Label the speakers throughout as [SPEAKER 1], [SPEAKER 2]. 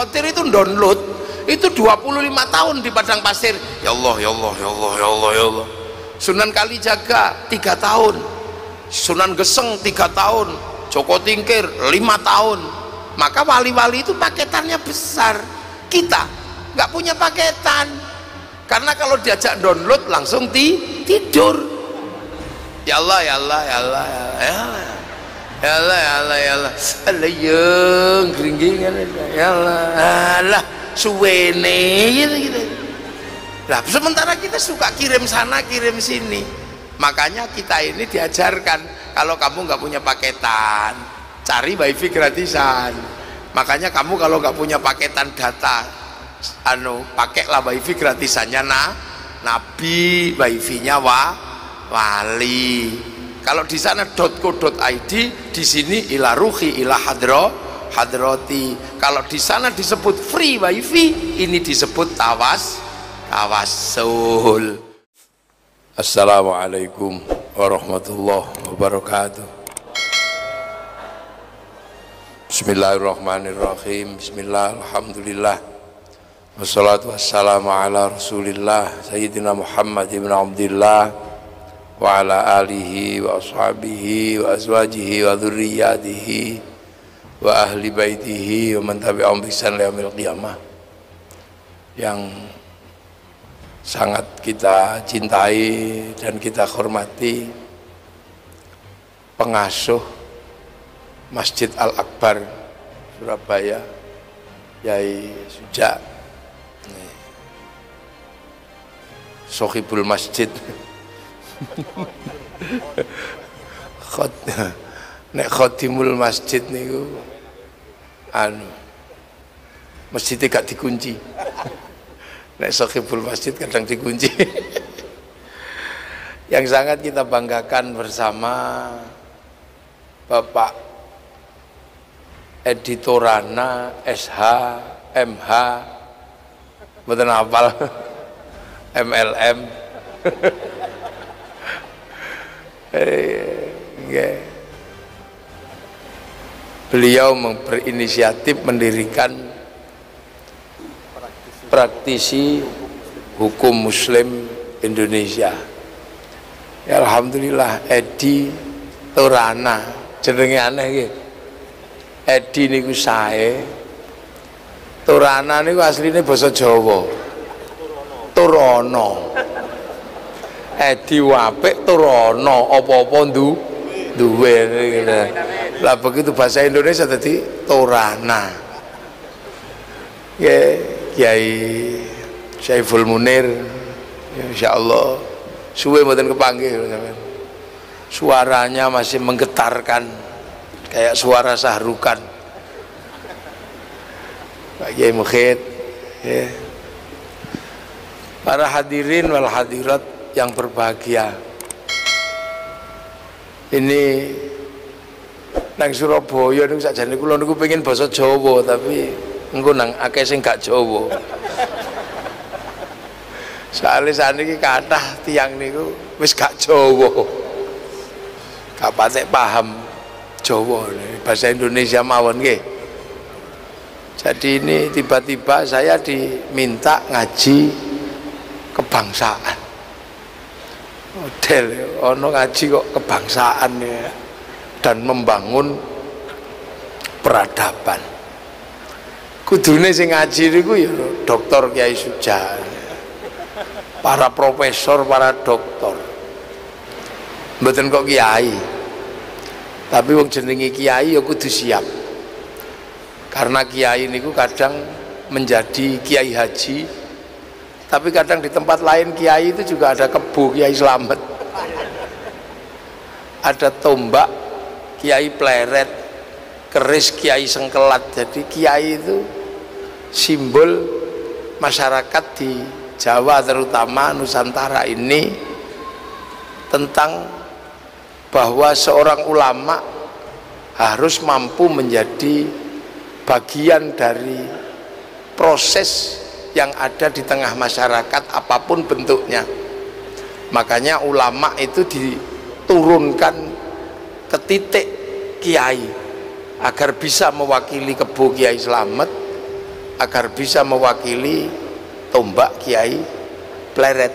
[SPEAKER 1] Qadir itu download itu 25 tahun di padang pasir. Ya Allah, ya Allah, ya Allah, ya Allah, ya Allah. Sunan Kalijaga 3 tahun, Sunan Geseng 3 tahun, Joko Tingkir 5 tahun. Maka wali-wali itu paketannya besar. Kita nggak punya paketan, karena kalau diajak download langsung tidur. Ya Allah, ya Allah, ya Allah, ya Allah, ya Allah, ya Allah, ya Allah, ya Allah, yang geringingan, ya Allah, Allah, suwene gitu. Nah, sementara kita suka kirim sana, kirim sini. Makanya kita ini diajarkan, kalau kamu nggak punya paketan, cari wifi gratisan. Makanya kamu kalau nggak punya paketan data, pakailah wifi gratisannya Nabi, wifi-nya wali. Kalau di sana .co.id, di sini ila ruhi ila hadrati. Kalau di sana disebut free wifi, ini disebut tawassul. Assalamualaikum warahmatullahi wabarakatuh. Bismillahirrahmanirrahim. Bismillah, alhamdulillah, wassalatu wassalamu ala rasulillah Sayyidina Muhammad ibn Abdillah wa ala alihi wa ashabihi wa azwajihi wa dhurriyyatihi wa ahli baitihi wa man tabi'ahum bi ihsan ila yaumil qiyamah. Yang sangat kita cintai dan kita hormati pengasuh Masjid Al-Akbar Surabaya, Yai Suja, Sohibul Masjid. Nek khotimul masjid niku masjidnya gak dikunci. Nek sohibul masjid kadang dikunci. Yang sangat kita banggakan bersama Bapak Editorana SH MH mboten hafal MLM. Beliau berinisiatif mendirikan praktisi hukum Muslim Indonesia. Ya, alhamdulillah, Edi Torana, jenenge aneh iki. Edi niku sae, Torana niku asline basa Jawa. Turono. Edi apik, Turono apa-apa duwe. Lah begitu bahasa Indonesia tadi Torana. Ya, Kiai Syaiful Munir, insyaallah suwe mboten kepanggih. Suaranya masih menggetarkan kayak suara Sahrukan. Pak Kiai Mukhid, ya. Para hadirin wal hadirat yang berbahagia, ini nang Surabaya niku sakjane kula niku pengen basa Jawa, tapi engko nang akeh sing gak Jawa. Soale saniki kathah tiyang niku wis gak Jawa, gak patek paham Jawa, bahasa Indonesia mawon nggih. Jadi ini tiba-tiba saya diminta ngaji kebangsaan. Model ono ngaji kok kebangsaan ya, dan membangun peradaban. Kudune sing ngaji niku ya Dr. Kiai Suja, para profesor, para doktor. Mboten kok kiai. Tapi wong jenenge kiai ya kudu siap. Karena kiai niku kadang menjadi kiai haji, tapi kadang di tempat lain kiai itu juga ada kebo Kiai Slamet, ada tombak Kiai Pleret, keris Kiai Sengkelat. Jadi kiai itu simbol masyarakat di Jawa, terutama Nusantara ini, tentang bahwa seorang ulama harus mampu menjadi bagian dari proses yang ada di tengah masyarakat apapun bentuknya. Makanya ulama itu diturunkan ke titik kiai agar bisa mewakili kebo Kiai Slamet, agar bisa mewakili tombak Kiai Pleret.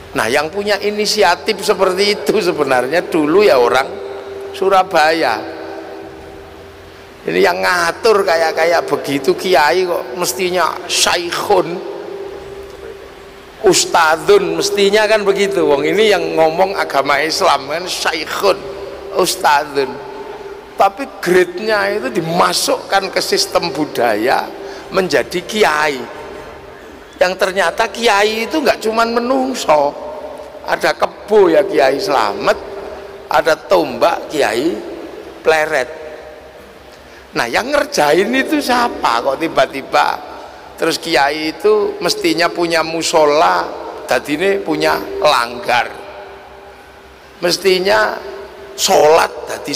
[SPEAKER 1] Nah, yang punya inisiatif seperti itu sebenarnya dulu ya orang Surabaya. Ini yang ngatur kayak begitu kiai kok mestinya syaikhun, ustadzun, mestinya kan begitu. Wong ini yang ngomong agama Islam kan syaikhun, ustadzun. Tapi grade-nya itu dimasukkan ke sistem budaya menjadi kiai. Yang ternyata kiai itu nggak cuman menungso, ada kebo ya Kiai Slamet, ada tombak Kiai Pleret. Nah, yang ngerjain itu siapa kok tiba-tiba terus kiai itu mestinya punya musola, tadi ini punya langgar, mestinya sholat tadi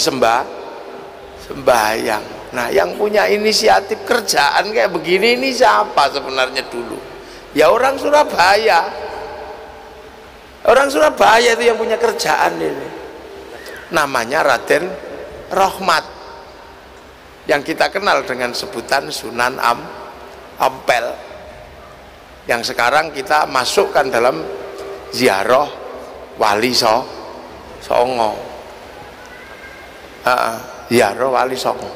[SPEAKER 1] sembahyang. Nah, yang punya inisiatif kerjaan kayak begini ini siapa sebenarnya dulu? Ya orang Surabaya. Orang Surabaya itu yang punya kerjaan ini. Namanya Raden Rohmat, yang kita kenal dengan sebutan Sunan Ampel, yang sekarang kita masukkan dalam ziarah Wali Songo. Ziarah Wali Songo.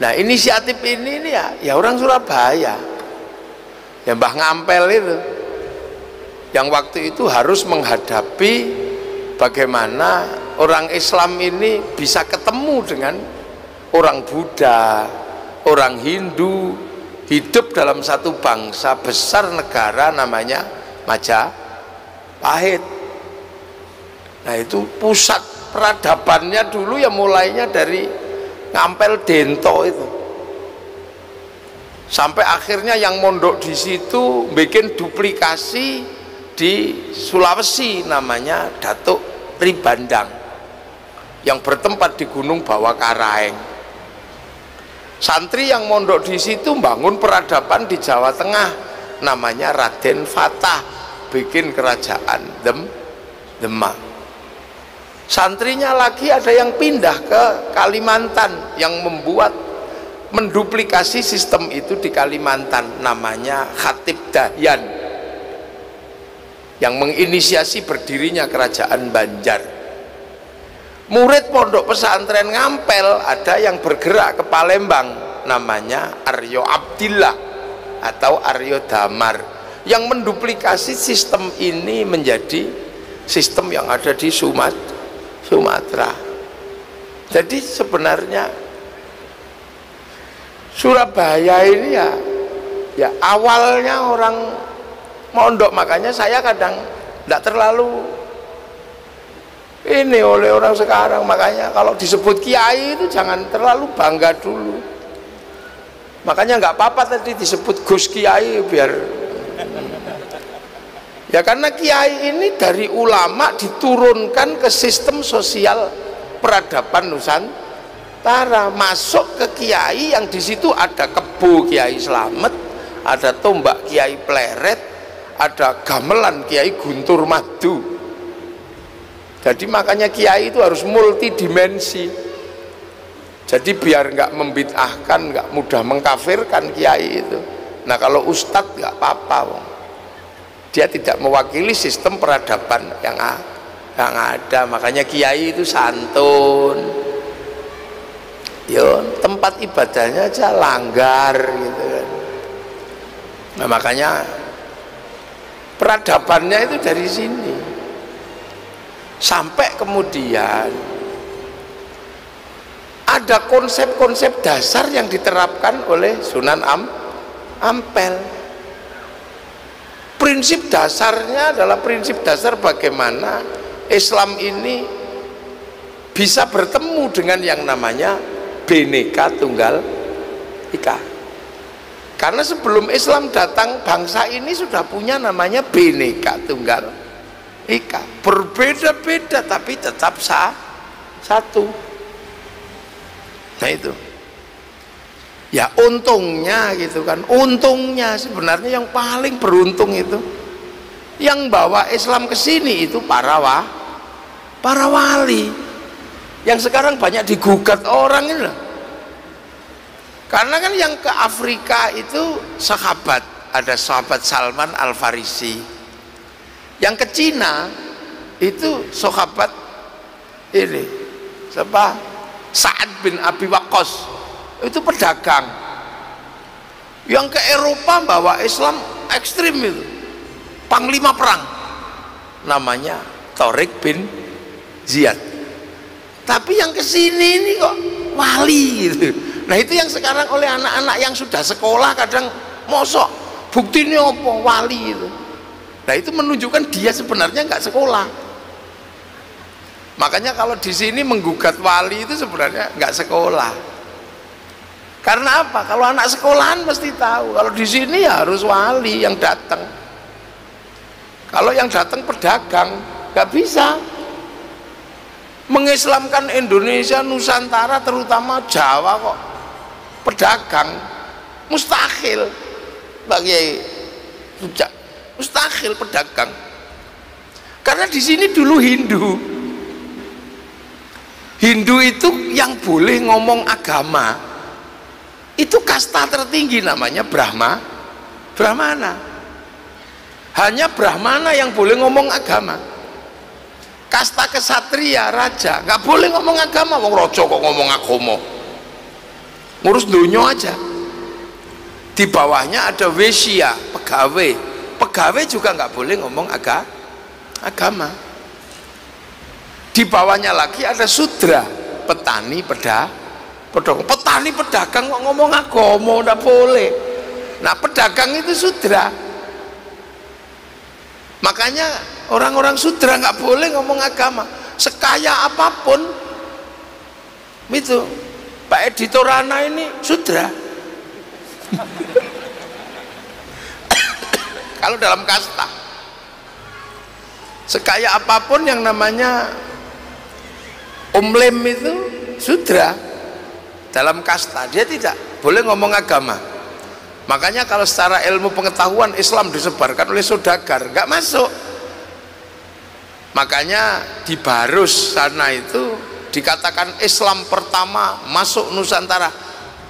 [SPEAKER 1] Nah, inisiatif ini ya orang Surabaya. Ya Mbah Ngampel itu yang waktu itu harus menghadapi bagaimana orang Islam ini bisa ketemu dengan orang Buddha, orang Hindu, hidup dalam satu bangsa besar negara namanya Majapahit. Nah, itu pusat peradabannya dulu ya mulainya dari Ngampel Dento itu. Sampai akhirnya yang mondok di situ bikin duplikasi di Sulawesi namanya Datuk Pribandang yang bertempat di Gunung Bawah Karaeng. Santri yang mondok di situ bangun peradaban di Jawa Tengah namanya Raden Fatah, bikin kerajaan Demak. Santrinya lagi ada yang pindah ke Kalimantan yang menduplikasi sistem itu di Kalimantan namanya Khatib Dahyan yang menginisiasi berdirinya kerajaan Banjar. Murid pondok pesantren Ngampel ada yang bergerak ke Palembang namanya Aryo Abdillah atau Aryo Damar yang menduplikasi sistem ini menjadi sistem yang ada di Sumatera. Jadi sebenarnya Surabaya ini ya awalnya orang mondok, makanya saya kadang tidak terlalu ini oleh orang sekarang. Makanya kalau disebut kiai itu jangan terlalu bangga dulu. Makanya nggak apa-apa tadi disebut Gus Kiai biar ya, karena kiai ini dari ulama diturunkan ke sistem sosial peradaban Nusantara, masuk ke kiai yang di situ ada kebo Kiai Slamet, ada tombak Kiai Pleret, ada gamelan Kiai Guntur Madu. Jadi makanya kiai itu harus multidimensi. Jadi biar nggak membid'ahkan, nggak mudah mengkafirkan kiai itu. Nah, kalau ustadz nggak apa-apa, dia tidak mewakili sistem peradaban yang ada. Makanya kiai itu santun. Yo, tempat ibadahnya aja langgar gitu kan. Nah, makanya peradabannya itu dari sini. Sampai kemudian ada konsep-konsep dasar yang diterapkan oleh Sunan Ampel. Prinsip dasarnya adalah prinsip dasar bagaimana Islam ini bisa bertemu dengan yang namanya Bhinneka Tunggal Ika. Karena sebelum Islam datang, bangsa ini sudah punya namanya Bhinneka Tunggal Ika. Berbeda-beda tapi tetap satu. Nah itu. Ya untungnya gitu kan. Untungnya sebenarnya yang paling beruntung itu yang bawa Islam ke sini itu para wali. Yang sekarang banyak digugat orang ini loh. Karena kan yang ke Afrika itu sahabat, ada sahabat Salman Al Farisi. Yang ke Cina itu sahabat ini siapa? Sa'ad bin Abi Waqqas, itu pedagang. Yang ke Eropa bawa Islam ekstrim itu, panglima perang, namanya Tariq bin Ziyad. Tapi yang ke sini ini kok wali gitu. Nah itu yang sekarang oleh anak-anak yang sudah sekolah kadang mosok buktinya apa wali itu. Nah itu menunjukkan dia sebenarnya nggak sekolah. Makanya kalau di sini menggugat wali itu sebenarnya nggak sekolah. Karena apa? Kalau anak sekolahan pasti tahu. Kalau di sini ya harus wali yang datang. Kalau yang datang pedagang nggak bisa. Mengislamkan Indonesia, Nusantara, terutama Jawa kok pedagang mustahil. Bagi mustahil pedagang. Karena di sini dulu Hindu itu yang boleh ngomong agama itu kasta tertinggi, namanya Brahmana. Hanya Brahmana yang boleh ngomong agama. Kasta kesatria, raja nggak boleh ngomong agama. Wong raja kok ngomong agama, ngurus dunia aja. Di bawahnya ada wesya, pegawai juga nggak boleh ngomong agama. Di bawahnya lagi ada sudra, petani, pedagang. Petani pedagang kok ngomong agama, udah boleh. Nah pedagang itu sudra. Makanya orang-orang sudra nggak boleh ngomong agama. Sekaya apapun itu, Pak Edi Torana ini sudra. Kalau dalam kasta, sekaya apapun yang namanya Lem itu sudra dalam kasta, dia tidak boleh ngomong agama. Makanya kalau secara ilmu pengetahuan Islam disebarkan oleh saudagar nggak masuk. Makanya di Barus sana itu dikatakan Islam pertama masuk Nusantara.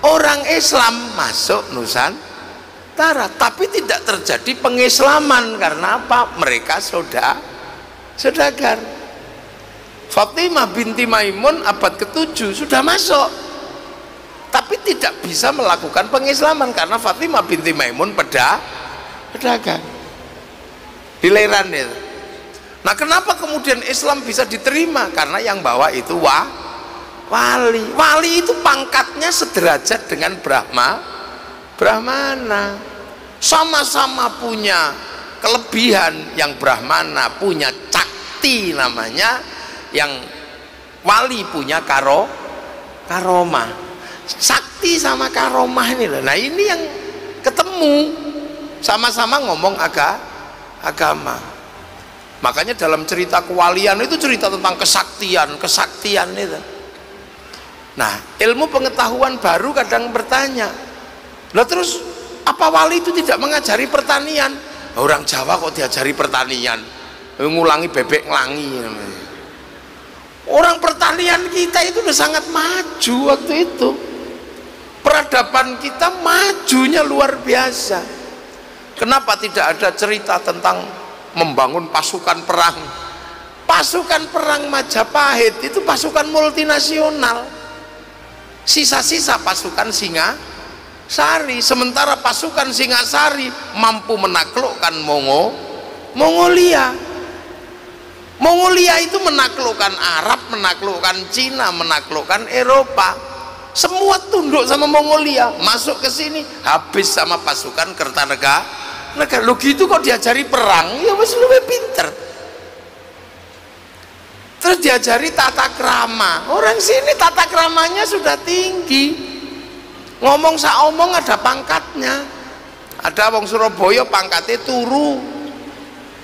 [SPEAKER 1] Orang Islam masuk Nusantara, tapi tidak terjadi pengislaman. Karena apa? Mereka saudagar. Fatimah binti Maimun abad ke-7 sudah masuk, tapi tidak bisa melakukan pengislaman karena Fatimah binti Maimun pedagang dileran itu. Nah kenapa kemudian Islam bisa diterima? Karena yang bawa itu wali itu pangkatnya sederajat dengan Brahmana, sama-sama punya kelebihan. Yang Brahmana punya cakti namanya, yang wali punya karomah. Sakti sama karomah ini loh. Nah ini yang ketemu, sama-sama ngomong agama. Makanya dalam cerita kewalian itu cerita tentang kesaktian itu. Nah ilmu pengetahuan baru kadang bertanya, lah terus apa wali itu tidak mengajari pertanian? Orang Jawa kok diajari pertanian, ngulangi bebek ngelangi. Orang pertanian kita itu udah sangat maju waktu itu. Peradaban kita majunya luar biasa. Kenapa tidak ada cerita tentang membangun pasukan perang? Pasukan perang Majapahit itu pasukan multinasional, sisa-sisa pasukan Singasari. Sementara pasukan Singasari mampu menaklukkan Mongolia. Mongolia itu menaklukkan Arab, menaklukkan Cina, menaklukkan Eropa. Semua tunduk sama Mongolia. Masuk ke sini habis sama pasukan Kertanegara. Lo gitu kok diajari perang? Ya wes lebih pinter. Terus diajari tata krama. Orang sini tata kramanya sudah tinggi. Ngomong saomong ada pangkatnya. Ada wong Surabaya pangkatnya turu,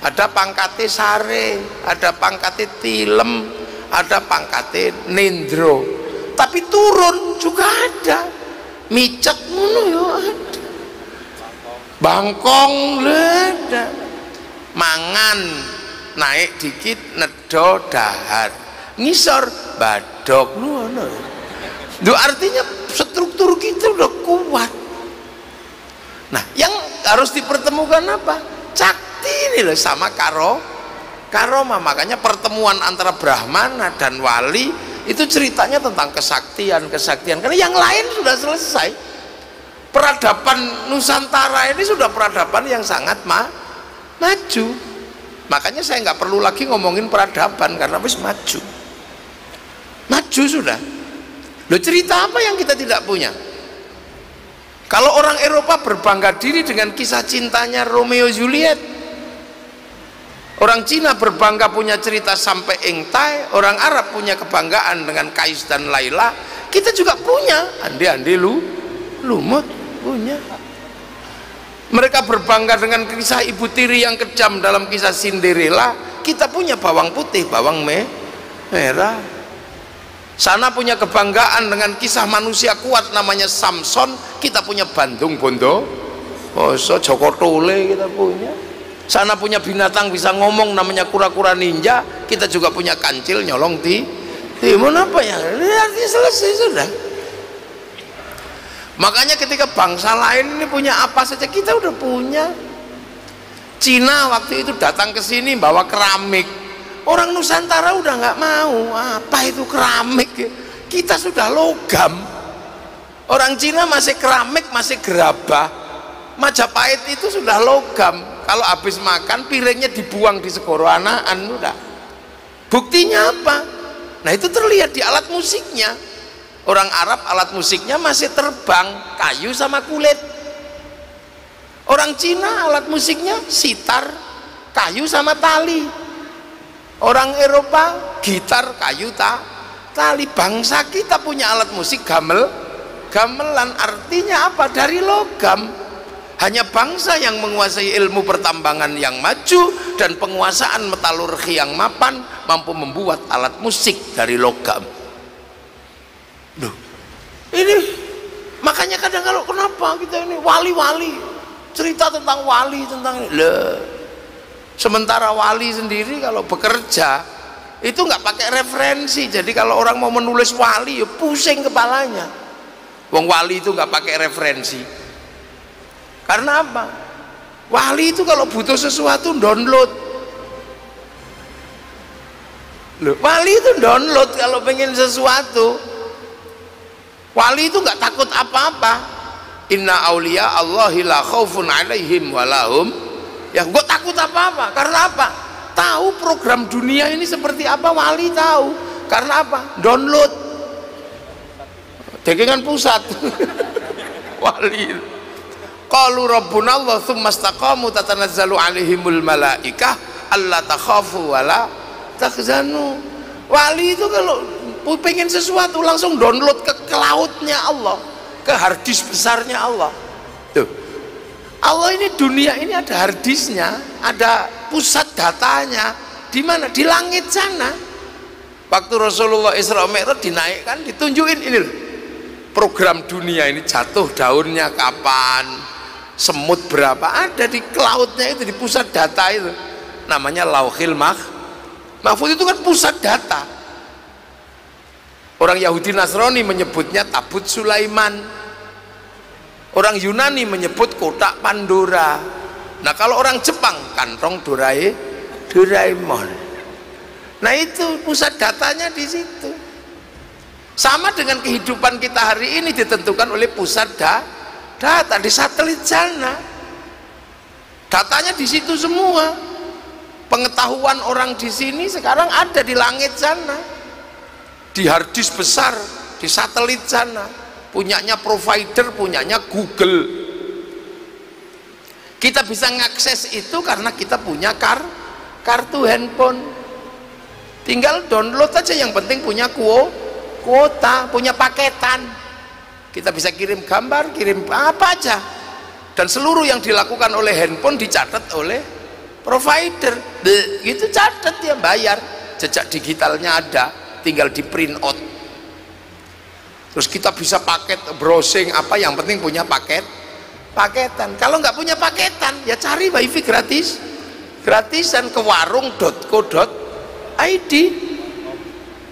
[SPEAKER 1] ada pangkatnya sare, ada pangkatnya tilem, ada pangkatnya nendro. Tapi turun juga ada, micet ngono ya ada, bangkong ada, mangan naik dikit nedo dahar, ngisor badok ngono. Itu artinya struktur kita udah kuat. Nah, yang harus dipertemukan apa? Cakti ini loh sama karomah. Makanya pertemuan antara Brahmana dan wali itu ceritanya tentang kesaktian. Karena yang lain sudah selesai. Peradaban Nusantara ini sudah peradaban yang sangat maju. Makanya saya nggak perlu lagi ngomongin peradaban karena wis maju sudah. Loh, cerita apa yang kita tidak punya? Kalau orang Eropa berbangga diri dengan kisah cintanya Romeo Juliet, orang Cina berbangga punya cerita sampai Engtai, orang Arab punya kebanggaan dengan Kais dan Laila, kita juga punya andi-andi lumut punya. Mereka berbangga dengan kisah ibu tiri yang kejam dalam kisah Cinderella, kita punya bawang putih, bawang merah. Sana punya kebanggaan dengan kisah manusia kuat namanya Samson, kita punya Bandung Bondowoso, Joko Tole kita punya. Sana punya binatang bisa ngomong namanya kura-kura ninja, kita juga punya kancil nyolong timun apa ya? Artinya selesai sudah. Makanya ketika bangsa lain ini punya apa saja, kita udah punya. Cina waktu itu datang ke sini bawa keramik, orang Nusantara udah nggak mau. Apa itu keramik? Kita sudah logam. Orang Cina masih keramik, masih gerabah. Majapahit itu sudah logam. Kalau habis makan piringnya dibuang di segoro anaan udah. Buktinya apa? Nah, itu terlihat di alat musiknya. Orang Arab alat musiknya masih terbang, kayu sama kulit. Orang Cina alat musiknya sitar, kayu sama tali. Orang Eropa gitar, kayu tali. Bangsa kita punya alat musik gamelan. Artinya apa? Dari logam. Hanya bangsa yang menguasai ilmu pertambangan yang maju dan penguasaan metalurgi yang mapan mampu membuat alat musik dari logam. Duh, ini makanya kadang kalau kenapa kita ini wali-wali cerita tentang wali tentang ini, sementara wali sendiri kalau bekerja itu nggak pakai referensi. Jadi kalau orang mau menulis wali ya pusing kepalanya. Wong wali itu nggak pakai referensi. Karena apa? Wali itu kalau butuh sesuatu download. Loh, wali itu download kalau pengen sesuatu. Wali itu nggak takut apa-apa. Inna auliya Allahi la khaufun alaihim walahum. Ya, gue takut apa-apa. Karena apa? Tahu program dunia ini seperti apa, wali tahu. Karena apa? Download. Dekengan pusat. Wali. Qalu rabbuna Allah tsumma istaqamu tatanazzalu alaihimul malaikah alla takhafu wala tahzanu. Wali itu kalau pengen sesuatu langsung download ke cloudnya Allah, ke harddisk besarnya Allah. Tuh, Allah ini dunia ini ada harddisknya, ada pusat datanya. Di mana? Di langit sana. Waktu Rasulullah Isra Mi'raj dinaikkan, ditunjukin ini loh, program dunia ini jatuh daunnya kapan, semut berapa, ada di cloudnya itu, di pusat data itu. Namanya Lauhil Mahfuz. Itu kan pusat data. Orang Yahudi Nasrani menyebutnya tabut Sulaiman. Orang Yunani menyebut kotak Pandora. Nah, kalau orang Jepang kantong Doraemon. Nah, itu pusat datanya di situ. Sama dengan kehidupan kita hari ini ditentukan oleh pusat data di satelit sana. Datanya di situ semua. Pengetahuan orang di sini sekarang ada di langit sana. Di harddisk besar, di satelit sana, punyanya provider, punyanya Google. Kita bisa mengakses itu karena kita punya kartu handphone. Tinggal download aja, yang penting punya kuota, punya paketan. Kita bisa kirim gambar, kirim apa aja. Dan seluruh yang dilakukan oleh handphone dicatat oleh provider. Itu catat, dia bayar. Jejak digitalnya ada, tinggal di print out. Terus kita bisa paket browsing apa, yang penting punya paketan. Kalau nggak punya paketan ya cari wifi gratisan ke warung.co.id,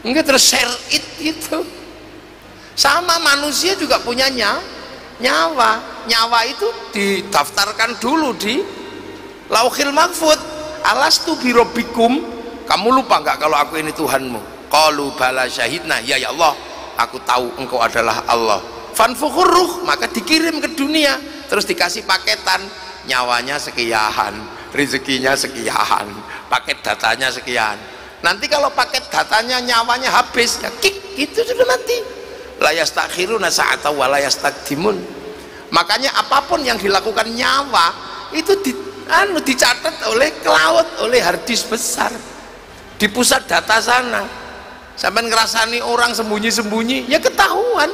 [SPEAKER 1] enggak, terus share it gitu. Sama manusia juga punyanya nyawa itu didaftarkan dulu di Lauhil Mahfud. Alastu birabbikum, kamu lupa nggak kalau aku ini Tuhanmu? Qalu bala syahidna, ya Allah, aku tahu engkau adalah Allah. Fanfukhur ruh, maka dikirim ke dunia, terus dikasih paketan, nyawanya sekian, rezekinya sekian, paket datanya sekian. Nanti kalau paket datanya nyawanya habis, ya kik, gitu sudah mati. La yastakhiruna sa'ata wa la yastaqdimun. Makanya apapun yang dilakukan nyawa itu dicatat oleh cloud, oleh harddisk besar di pusat data sana. Sampai ngerasani orang sembunyi-sembunyi, ya ketahuan,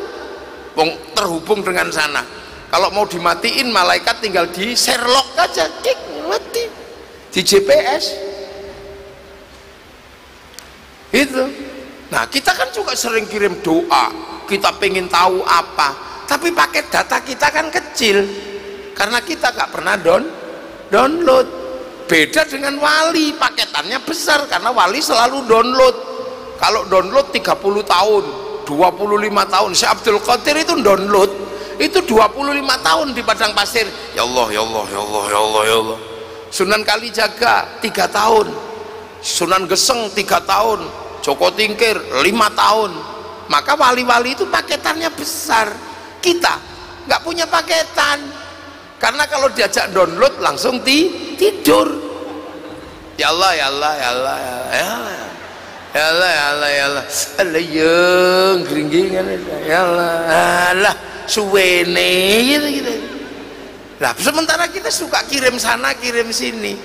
[SPEAKER 1] terhubung dengan sana. Kalau mau dimatiin, malaikat tinggal di Sherlock aja, klik mati di GPS itu. Nah, kita kan juga sering kirim doa, kita pengen tahu apa, tapi paket data kita kan kecil karena kita nggak pernah download. Beda dengan wali, paketannya besar karena wali selalu download. Kalau download 30 tahun, 25 tahun. Syekh Abdul Qadir itu download itu 25 tahun di padang pasir. Ya Allah, ya Allah, ya Allah, ya Allah, ya Allah. Sunan Kalijaga 3 tahun, Sunan Geseng 3 tahun, Joko Tingkir 5 tahun. Maka wali-wali itu paketannya besar. Kita nggak punya paketan karena kalau diajak download langsung tidur. Ya Allah, ya Allah, ya Allah, ya Allah, ya Allah, ya Allah, ya Allah, ya Allah, Allah yang geringgingan, ya Allah, Allah suwene gitu. Nah, sementara kita suka kirim sana kirim sini.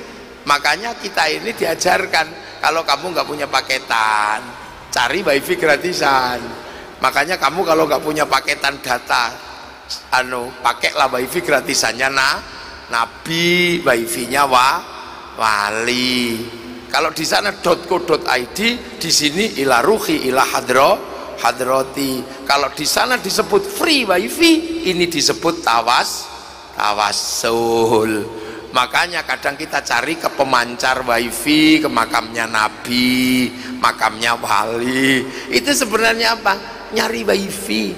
[SPEAKER 1] Makanya kita ini diajarkan, kalau kamu nggak punya paketan, cari wifi gratisan. Makanya kamu kalau nggak punya paketan data, pakailah wifi gratisannya Nabi, wifi-nya wali. Kalau di sana .co.id, di sini ila ruhi ila hadrati. Kalau di sana disebut free wifi, ini disebut tawassul. Makanya kadang kita cari ke pemancar wifi, ke makamnya Nabi, makamnya wali. Itu sebenarnya apa? Nyari wifi.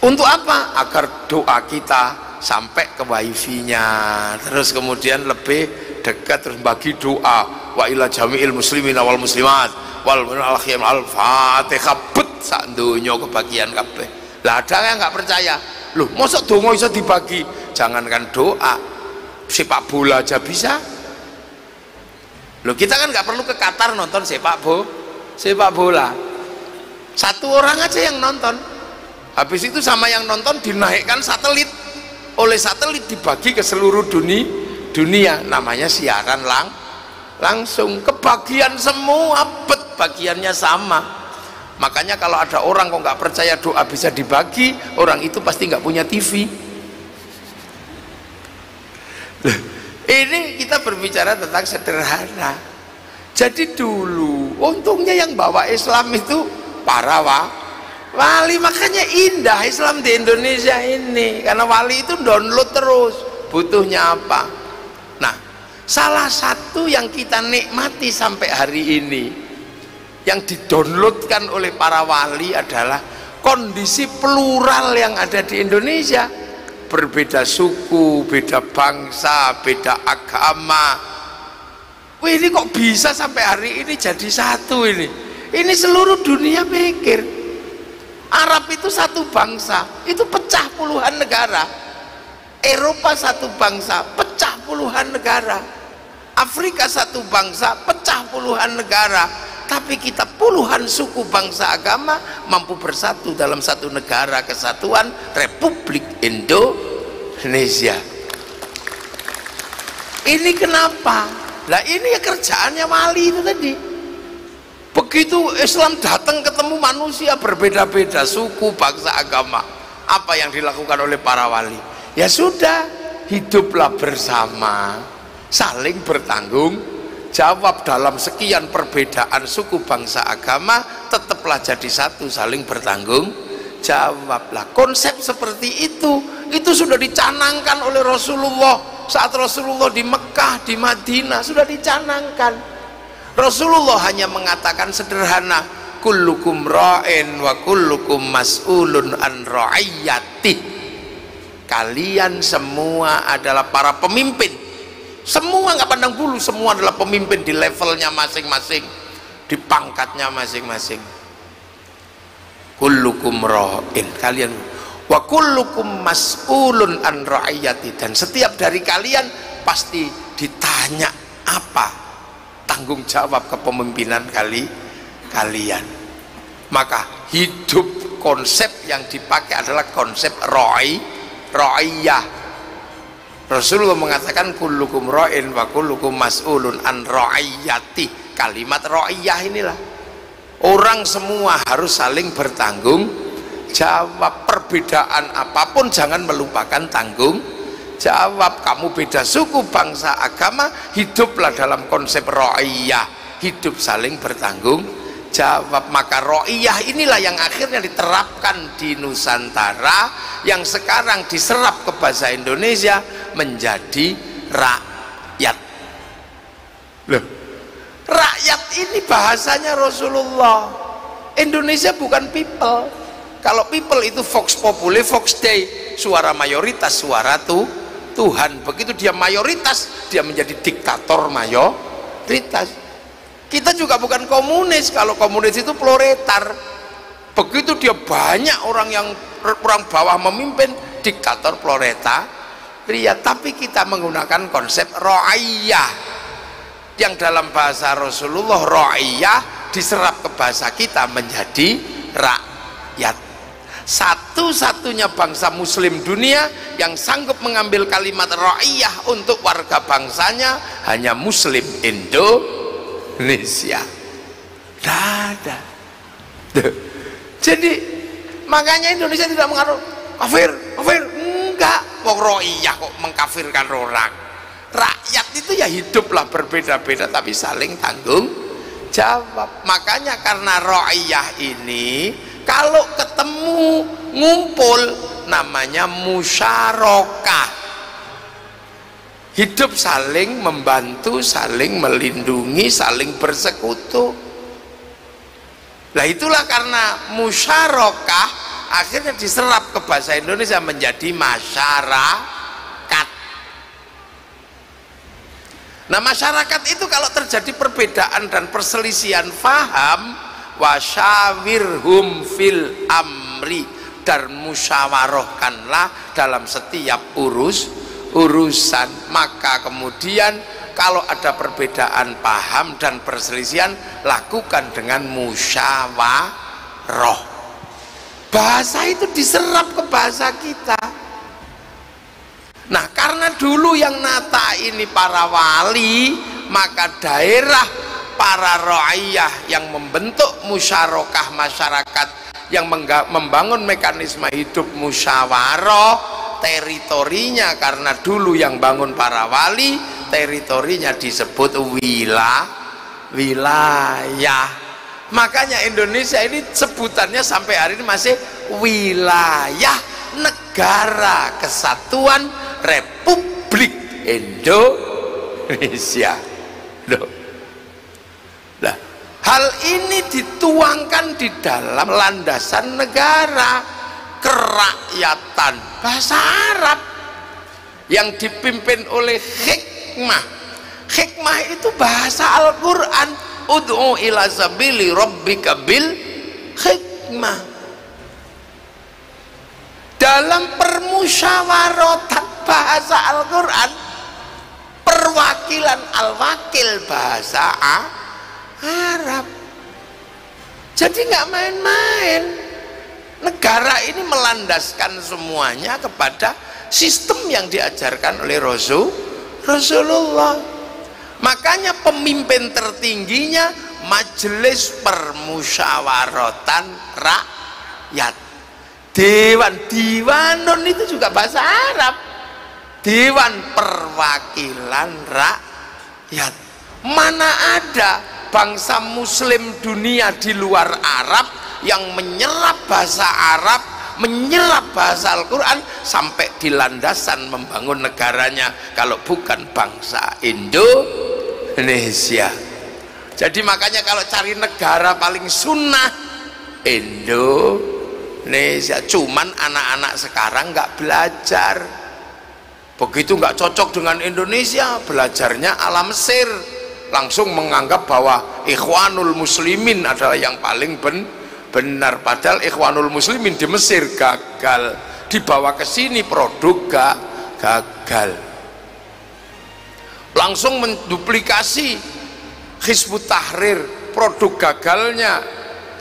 [SPEAKER 1] Untuk apa? Agar doa kita sampai ke wifi-nya, terus kemudian lebih dekat, terus bagi doa wa ila jami'il muslimin wal muslimat wal mu'alakhim al-fatihah bet sak donya kebagian kabeh. Lah ada yang nggak percaya, loh mosok donga iso dibagi? Jangankan doa, sepak bola aja bisa. Loh kita kan nggak perlu ke Qatar nonton sepak bola, satu orang aja yang nonton, habis itu sama yang nonton dinaikkan satelit, oleh satelit dibagi ke seluruh dunia, namanya siaran langsung, kebagian semua, bagiannya sama. Makanya kalau ada orang kok nggak percaya doa bisa dibagi, orang itu pasti nggak punya TV. Ini kita berbicara tentang sederhana. Jadi dulu untungnya yang bawa Islam itu para wali, makanya indah Islam di Indonesia ini, karena wali itu download terus, butuhnya apa. Nah, salah satu yang kita nikmati sampai hari ini yang didownloadkan oleh para wali adalah kondisi plural yang ada di Indonesia. Berbeda suku, beda bangsa, beda agama. Wih, ini kok bisa sampai hari ini jadi satu ini? Ini seluruh dunia pikir. Arab itu satu bangsa, itu pecah puluhan negara. Eropa satu bangsa, pecah puluhan negara. Afrika satu bangsa, pecah puluhan negara. Tapi kita puluhan suku, bangsa, agama mampu bersatu dalam satu negara kesatuan Republik Indonesia. Ini kenapa? Nah ini ya kerjaannya wali itu tadi. Begitu Islam datang ketemu manusia berbeda-beda suku, bangsa, agama, apa yang dilakukan oleh para wali? Ya sudah, hiduplah bersama, saling bertanggung jawab dalam sekian perbedaan suku, bangsa, agama, tetaplah jadi satu, saling bertanggung jawablah. Konsep seperti itu sudah dicanangkan oleh Rasulullah saat Rasulullah di Mekah, di Madinah, sudah dicanangkan. Rasulullah hanya mengatakan sederhana, kullukum ra'in wa kullukum mas'ulun an ra'iyati. Kalian semua adalah para pemimpin, semua nggak pandang bulu, semua adalah pemimpin di levelnya masing-masing, di pangkatnya masing-masing. Kullukum ra'in, kalian, wa kullukum mas'ulun an ra'iyati, dan setiap dari kalian pasti ditanya apa tanggung jawab kepemimpinan kalian. Maka hidup, konsep yang dipakai adalah konsep ra'iyah. Rasulullah mengatakan kullukum ra'in wa kullukum mas'ulun an ra'iyati. Kalimat ra'iyah inilah, orang semua harus saling bertanggung jawab. Perbedaan apapun jangan melupakan tanggung jawab. Kamu beda suku, bangsa, agama, hiduplah dalam konsep ra'iyah, hidup saling bertanggung jawab. Maka ra'iyah inilah yang akhirnya diterapkan di Nusantara, yang sekarang diserap ke bahasa Indonesia menjadi rakyat. Loh, rakyat ini bahasanya Rasulullah. Indonesia bukan people. Kalau people itu vox populi, vox dei, suara mayoritas, suara Tuhan. Begitu dia mayoritas, dia menjadi diktator mayoritas. Kita juga bukan komunis. Kalau komunis itu proletar. Begitu dia banyak orang bawah memimpin, diktator proletar. Tapi kita menggunakan konsep ra'iyah, yang dalam bahasa Rasulullah ra'iyah diserap ke bahasa kita menjadi rakyat. Satu-satunya bangsa muslim dunia yang sanggup mengambil kalimat ra'iyah untuk warga bangsanya hanya muslim Indonesia. Tidak ada. Jadi makanya Indonesia tidak mengaruh kafir, enggak. Wong ra'iyah kok mengkafirkan orang. Rakyat itu ya hiduplah berbeda-beda tapi saling tanggung jawab. Makanya karena ra'iyah ini kalau ketemu ngumpul namanya musyarakah, hidup saling membantu, saling melindungi, saling bersekutu. Nah itulah karena musyarakah akhirnya diserap ke bahasa Indonesia menjadi masyarakat. Nah masyarakat itu kalau terjadi perbedaan dan perselisihan faham, wasyawirhum fil amri, dan musyawarahkanlah dalam setiap urusan. Maka kemudian kalau ada perbedaan paham dan perselisihan, lakukan dengan musyawarah. Bahasa itu diserap ke bahasa kita. Nah karena dulu yang nata ini para wali, maka daerah para ra'iyah yang membentuk musyarakah masyarakat, yang membangun mekanisme hidup musyawarah, teritorinya karena dulu yang bangun para wali, teritorinya disebut wilayah. Makanya Indonesia ini sebutannya sampai hari ini masih wilayah negara kesatuan Republik Indonesia. Nah, hal ini dituangkan di dalam landasan negara kerakyatan bahasa Arab yang dipimpin oleh hikmah. Hikmah itu bahasa Al-Quran. Ud'u ila sabili rabbika bil hikmah. Dalam permusyawaratan bahasa Al-Quran, perwakilan al-wakil bahasa Arab. Jadi nggak main-main. Negara ini melandaskan semuanya kepada sistem yang diajarkan oleh Rasulullah. Makanya pemimpin tertingginya Majelis Permusyawaratan Rakyat. Diwan itu juga bahasa Arab. Dewan Perwakilan Rakyat. Mana ada bangsa muslim dunia di luar Arab yang menyerap bahasa Arab, menyerap bahasa Al-Quran sampai di landasan membangun negaranya kalau bukan bangsa Indonesia. Jadi makanya kalau cari negara paling sunnah, Indonesia. Cuman anak-anak sekarang nggak belajar, begitu nggak cocok dengan Indonesia, belajarnya ala Mesir, langsung menganggap bahwa Ikhwanul Muslimin adalah yang paling benar. Padahal Ikhwanul Muslimin di Mesir gagal, dibawa ke sini produk gagal, langsung menduplikasi Hizbut Tahrir, produk gagalnya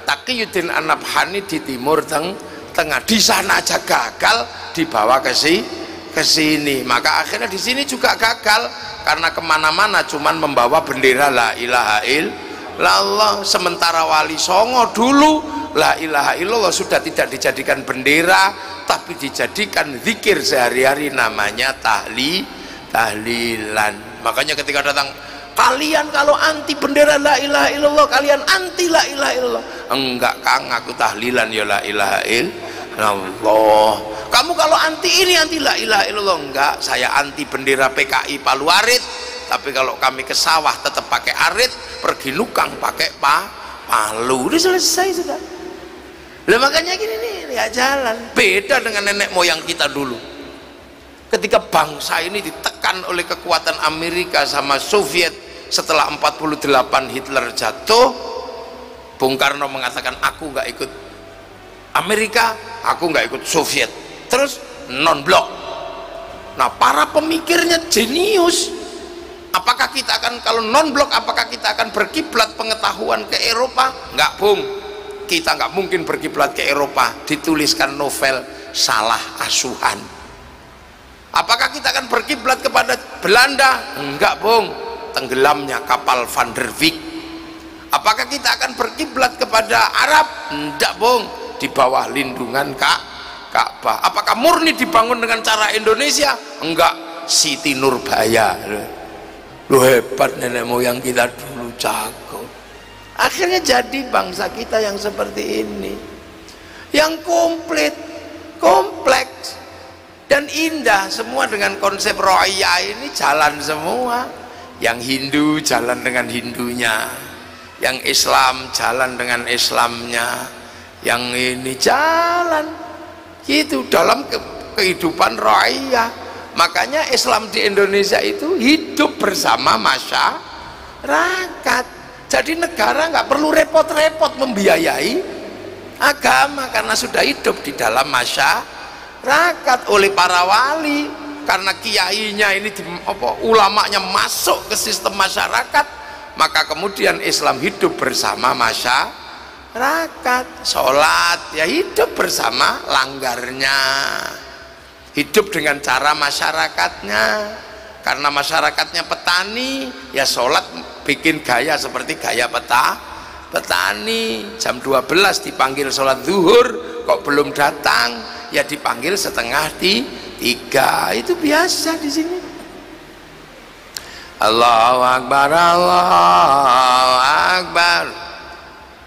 [SPEAKER 1] Taqiyuddin An-Nabhani di Timur Tengah. Di sana aja gagal, dibawa ke sini. Maka akhirnya di sini juga gagal, karena kemana-mana cuman membawa bendera la ilaha illallah. Sementara Wali Songo dulu la ilaha illallah sudah tidak dijadikan bendera, tapi dijadikan zikir sehari-hari, namanya tahlilan. Makanya ketika datang, kalian kalau anti bendera la ilaha illallah, kalian anti la ilaha illallah. Enggak Kang, aku tahlilan ya la ilaha illallah. Kamu kalau anti ini, anti la ilaha illallah. Enggak, saya anti bendera PKI Palu Arit, tapi kalau kami ke sawah tetap pakai arit, pergi nukang pakai palu. Udah selesai sudah. Lah makanya gini nih, lihat jalan. Beda dengan nenek moyang kita dulu. Ketika bangsa ini ditekan oleh kekuatan Amerika sama Soviet, setelah 48 Hitler jatuh, Bung Karno mengatakan, aku nggak ikut Amerika, aku nggak ikut Soviet, terus non-blok. Nah, para pemikirnya jenius. Apakah kita akan, kalau non-blok, apakah kita akan berkiblat pengetahuan ke Eropa? Nggak, Bung, kita nggak mungkin berkiblat ke Eropa. Dituliskan novel Salah Asuhan. Apakah kita akan berkiblat kepada Belanda? Enggak, Bung, tenggelamnya kapal Van der Wijk. Apakah kita akan berkiblat kepada Arab? Enggak, Bung, di bawah lindungan Ka'bah. Apakah murni dibangun dengan cara Indonesia? Enggak, Siti Nurbaya. Lu hebat nenek moyang kita dulu, jago. Akhirnya jadi bangsa kita yang seperti ini, yang komplit, kompleks dan indah, semua dengan konsep ro'iyah ini jalan semua. Yang Hindu jalan dengan Hindunya, yang Islam jalan dengan Islamnya, yang ini jalan gitu dalam kehidupan ro'iyah. Makanya Islam di Indonesia itu hidup bersama masyarakat. Jadi negara nggak perlu repot-repot membiayai agama, karena sudah hidup di dalam masyarakat oleh para wali. Karena kiainya ini ulamanya masuk ke sistem masyarakat, maka kemudian Islam hidup bersama masyarakat. Sholat ya hidup bersama langgarnya, hidup dengan cara masyarakatnya. Karena masyarakatnya petani, ya sholat bikin gaya seperti gaya petani. Jam 12 dipanggil sholat zuhur, kok belum datang, ya dipanggil setengah 3. Itu biasa di sini. Allahu Akbar, Allahu Akbar.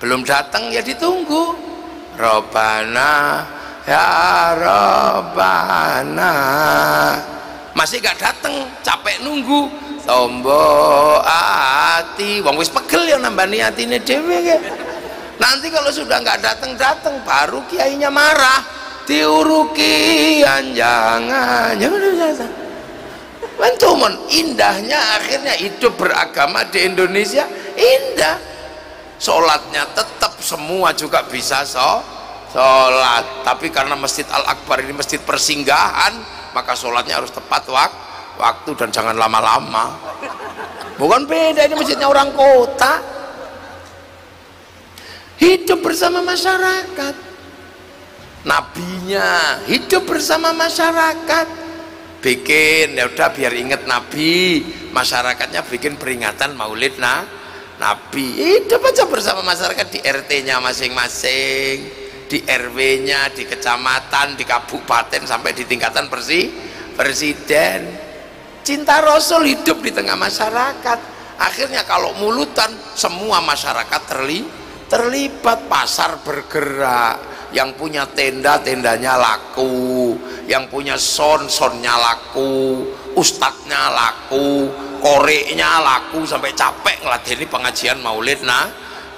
[SPEAKER 1] Belum datang ya ditunggu. Robbana ya Robbana. Masih gak datang, capek nunggu. Tombo ati, wong wis pegel ya nambani atine dhewe ya. Nanti kalau sudah nggak datang baru kiainya marah, diuruki jangan datang. Cuman indahnya akhirnya hidup beragama di Indonesia indah. Sholatnya tetap semua juga bisa sholat, tapi karena Masjid Al-Akbar ini masjid persinggahan, maka sholatnya harus tepat waktu dan jangan lama-lama. Bukan beda, ini masjidnya orang kota. Hidup bersama masyarakat, nabinya hidup bersama masyarakat, bikin ya udah biar inget nabi, masyarakatnya bikin peringatan maulid nabi. Hidup aja bersama masyarakat di RT-nya masing-masing, di RW-nya, di kecamatan, di kabupaten, sampai di tingkatan presiden. Cinta Rasul hidup di tengah masyarakat. Akhirnya kalau mulutan semua masyarakat terlibat. Pasar bergerak, yang punya tendanya laku, yang punya sonnya laku, ustadznya laku, koreknya laku sampai capek ngeladeni pengajian maulid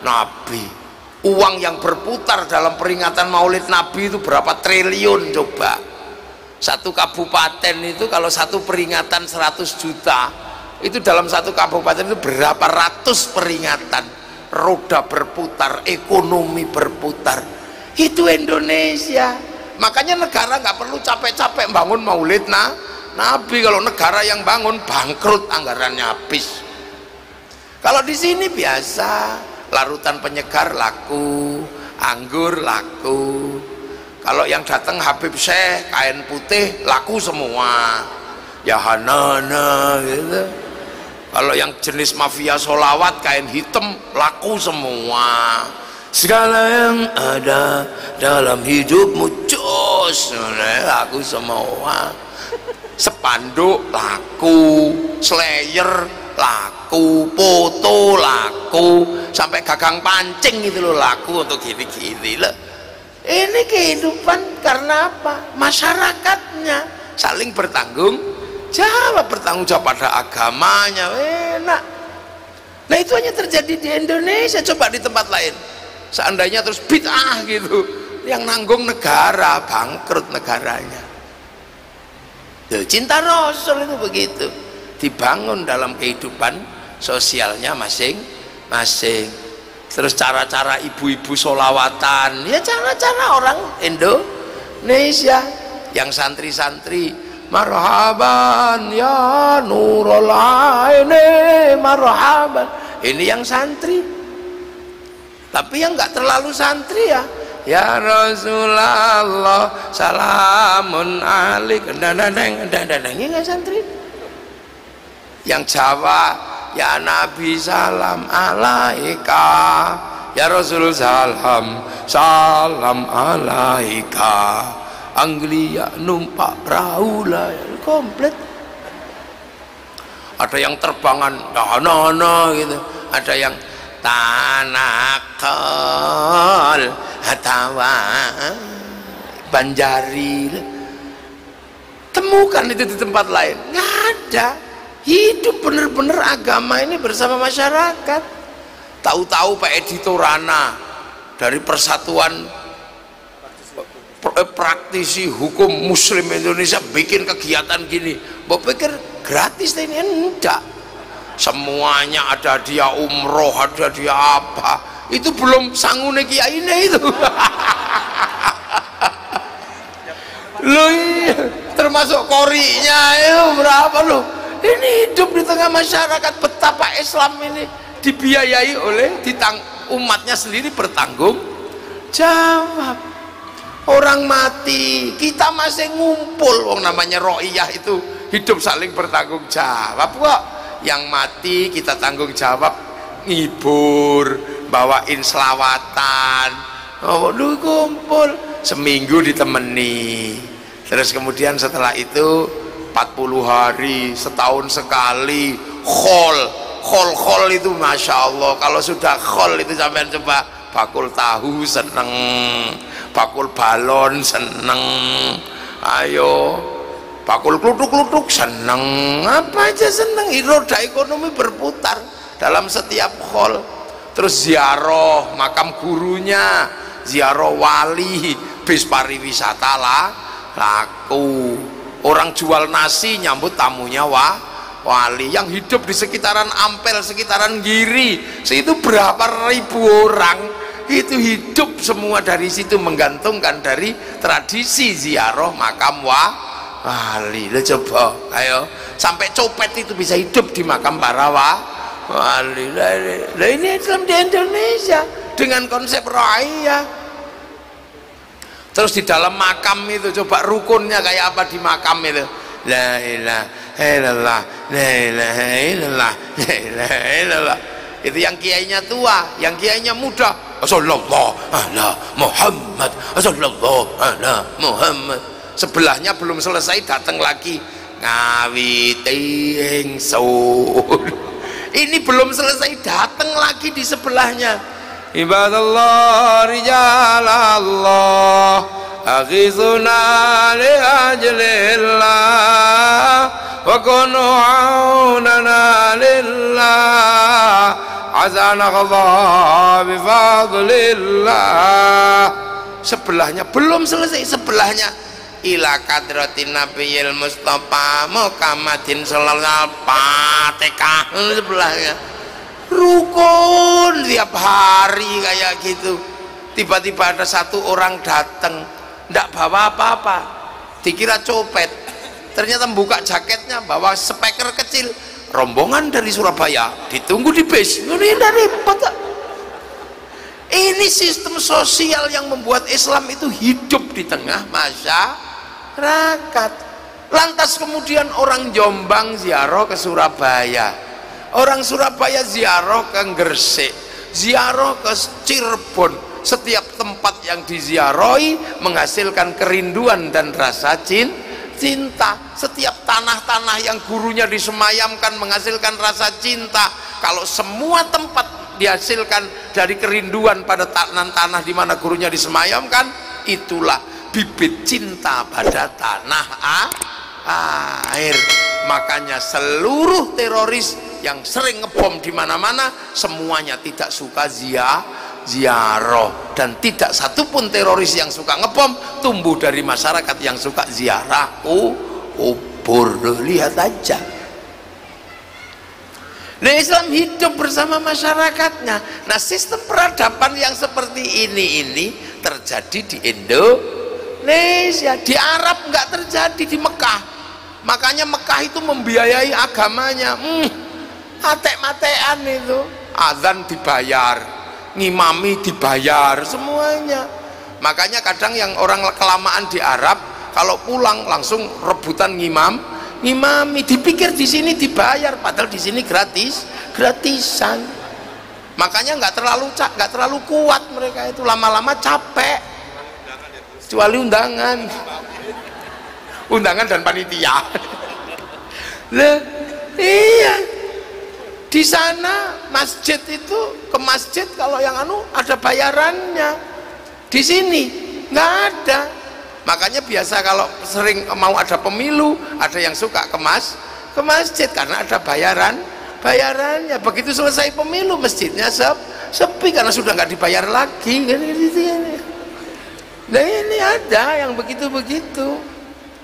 [SPEAKER 1] Nabi. Uang yang berputar dalam peringatan maulid Nabi itu berapa triliun coba. Satu kabupaten itu kalau satu peringatan 100 juta, itu dalam satu kabupaten itu berapa ratus peringatan. Roda berputar, ekonomi berputar. Itu Indonesia. Makanya negara nggak perlu capek-capek bangun maulid Nabi. Kalau negara yang bangun bangkrut, anggarannya habis. Kalau di sini biasa, larutan penyegar laku, anggur laku. Kalau yang datang Habib Syekh kain putih laku semua, ya hanana gitu. Kalau yang jenis mafia solawat kain hitam laku semua. Segala yang ada dalam hidupmu cus laku semua. Spanduk laku, slayer laku, foto laku, sampai gagang pancing itu loh laku untuk gini-gini loh. Ini kehidupan karena apa? Masyarakatnya saling bertanggung jawab pada agamanya, enak. Nah itu hanya terjadi di Indonesia. Coba di tempat lain, seandainya terus bid'ah gitu, yang nanggung negara, bangkrut negaranya. Cinta Rasul itu begitu, dibangun dalam kehidupan sosialnya masing-masing. Terus cara-cara ibu-ibu solawatan, ya cara-cara orang Indonesia. Yang santri-santri, marhaban ya nurul aini marhaban, ini yang santri. Tapi yang nggak terlalu santri ya Rasulullah salamun alaik, ini nggak santri. Yang Jawa, ya Nabi salam alaika, ya Rasul salam alaika. Anglia numpak perahu lah, komplit. Ada yang terbangan dana gitu, ada yang tanakal hatawa banjari. Temukan itu di tempat lain, nggak ada. Hidup bener-bener agama ini bersama masyarakat. Tahu-tahu Pak Edi Torana dari Persatuan Praktisi Hukum Muslim Indonesia bikin kegiatan gini. Mbak pikir gratis ini? Enggak. Semuanya ada dia umroh, ada dia apa. Itu belum sangune kiainya itu. Loh iya, termasuk korinya itu berapa loh. Ini hidup di tengah masyarakat. Betapa Islam ini dibiayai oleh umatnya sendiri, bertanggung jawab. Orang mati kita masih ngumpul, namanya ro'iyah itu hidup saling bertanggung jawab kok. Yang mati kita tanggung jawab, ngibur, bawain selawatan, lu kumpul seminggu ditemani. Terus kemudian setelah itu 40 hari, setahun sekali khol itu Masya Allah. Kalau sudah khol itu sampai coba bakul tahu seneng, bakul balon seneng, ayo bakul klutuk-klutuk seneng, apa aja seneng. Roda ekonomi berputar dalam setiap khol. Terus ziarah makam gurunya, ziarah wali, bis pariwisata laku. Orang jual nasi nyambut tamunya wali. Yang hidup di sekitaran Ampel, sekitaran Giri, itu berapa ribu orang itu hidup semua dari situ, menggantungkan dari tradisi ziarah makam wali. Lo coba, ayo, sampai copet itu bisa hidup di makam para wali. Nah ini Islam di Indonesia dengan konsep raya. Terus di dalam makam itu coba rukunnya kayak apa di makam itu? La ilaha illallah, la ilaha illallah, la ilaha illallah. Itu yang kiainya tua, yang kiainya muda. Sallallahu ala Muhammad, sallallahu ala Muhammad. Sebelahnya belum selesai datang lagi, ngawiti ingsun. Ini belum selesai datang lagi di sebelahnya. Ibadallah rijalallah aghizuna li ajlillah wa kunu aunana azanakallah bifadlillah. Sebelahnya belum selesai, sebelahnya ila kadratin nabiyil mustafa muhammadin sallallahu alaihi Fatihah. Sebelahnya rukun tiap hari kayak gitu. Tiba-tiba ada satu orang datang ndak bawa apa-apa, dikira copet, ternyata buka jaketnya bawa speaker kecil, rombongan dari Surabaya ditunggu di bis. Ini sistem sosial yang membuat Islam itu hidup di tengah masyarakat. Lantas kemudian orang Jombang ziarah ke Surabaya, orang Surabaya ziarah ke Gresik, ziarah ke Cirebon. Setiap tempat yang diziarahi menghasilkan kerinduan dan rasa cinta. Setiap tanah-tanah yang gurunya disemayamkan menghasilkan rasa cinta. Kalau semua tempat dihasilkan dari kerinduan pada tanah di mana gurunya disemayamkan, itulah bibit cinta pada tanah air. Makanya seluruh teroris yang sering ngebom di mana-mana semuanya tidak suka ziarah, dan tidak satupun teroris yang suka ngebom tumbuh dari masyarakat yang suka ziarah kubur. Lihat aja. Nah, Islam hidup bersama masyarakatnya. Nah, sistem peradaban yang seperti ini terjadi di Indonesia. Di Arab nggak terjadi, di Mekah. Makanya Mekah itu membiayai agamanya. Atek-matean itu, azan dibayar, ngimami dibayar, semuanya. Makanya kadang yang orang kelamaan di Arab kalau pulang langsung rebutan ngimami, dipikir di sini dibayar, padahal di sini gratisan. Makanya nggak terlalu kuat mereka itu, lama-lama capek. Kecuali undangan dan panitia. Lah, iya. Di sana masjid itu, ke masjid kalau yang ada bayarannya. Di sini nggak ada. Makanya biasa kalau sering mau ada pemilu, ada yang suka ke masjid karena ada bayarannya. Begitu selesai pemilu masjidnya sepi karena sudah nggak dibayar lagi. Nah, ini ada yang begitu-begitu.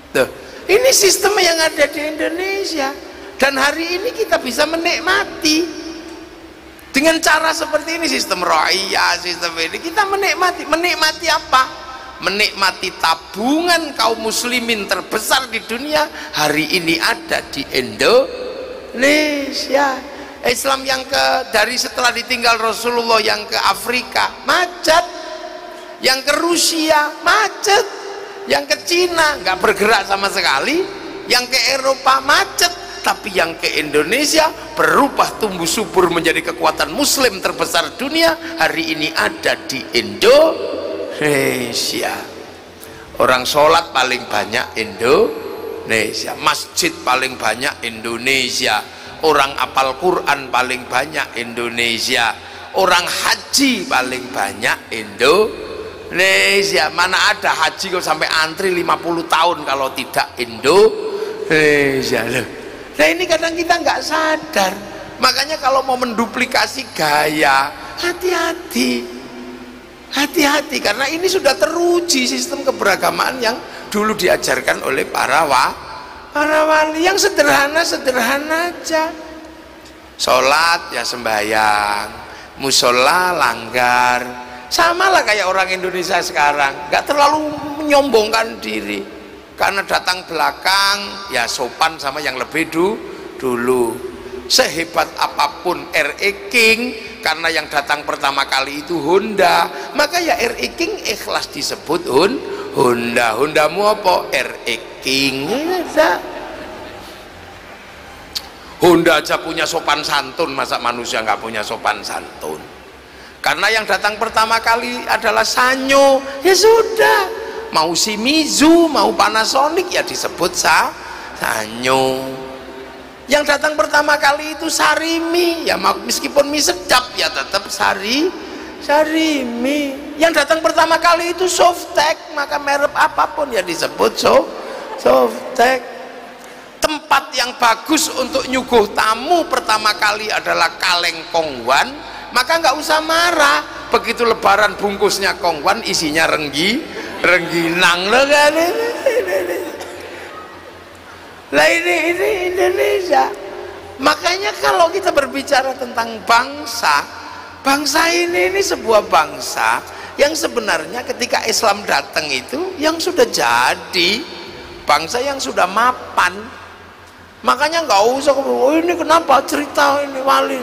[SPEAKER 1] Tuh, ini sistem yang ada di Indonesia. Dan hari ini kita bisa menikmati dengan cara seperti ini, sistem ra'iyah, sistem ini kita menikmati apa? Menikmati tabungan kaum muslimin terbesar di dunia hari ini ada di Indonesia. Islam yang dari setelah ditinggal Rasulullah yang ke Afrika macet, yang ke Rusia macet, yang ke Cina nggak bergerak sama sekali, yang ke Eropa macet. Tapi yang ke Indonesia berubah tumbuh subur menjadi kekuatan muslim terbesar dunia hari ini ada di Indonesia. Orang sholat paling banyak Indonesia, masjid paling banyak Indonesia, orang apal Quran paling banyak Indonesia, orang haji paling banyak Indonesia. Mana ada haji kok sampai antri 50 tahun kalau tidak Indonesia loh. Nah, ini kadang kita nggak sadar. Makanya kalau mau menduplikasi gaya, hati-hati karena ini sudah teruji sistem keberagamaan yang dulu diajarkan oleh para wali yang sederhana aja. Sholat ya sembahyang, musola langgar, samalah kayak orang Indonesia sekarang, nggak terlalu menyombongkan diri. Karena datang belakang ya sopan sama yang lebih dulu. Sehebat apapun RE King, karena yang datang pertama kali itu Honda, maka ya RE King ikhlas disebut Honda. Hondamu apa? RE King. Honda aja punya sopan santun, masa manusia nggak punya sopan santun? Karena yang datang pertama kali adalah Sanyo, ya sudah. Mau Shimizu, mau Panasonic ya disebut Sanyo. Yang datang pertama kali itu Sarimi, ya meskipun mie sedap ya tetap Sarimi. Yang datang pertama kali itu Softtek, maka merek apapun ya disebut Softtek. Tempat yang bagus untuk nyuguh tamu pertama kali adalah Kaleng Kongwan maka nggak usah marah. Begitu lebaran bungkusnya kongwan, isinya rengginang loh kan. Lah ini Indonesia. Makanya kalau kita berbicara tentang bangsa, bangsa ini sebuah bangsa yang sebenarnya ketika Islam datang itu yang sudah jadi bangsa yang sudah mapan. Makanya nggak usah oh ini kenapa cerita ini wali.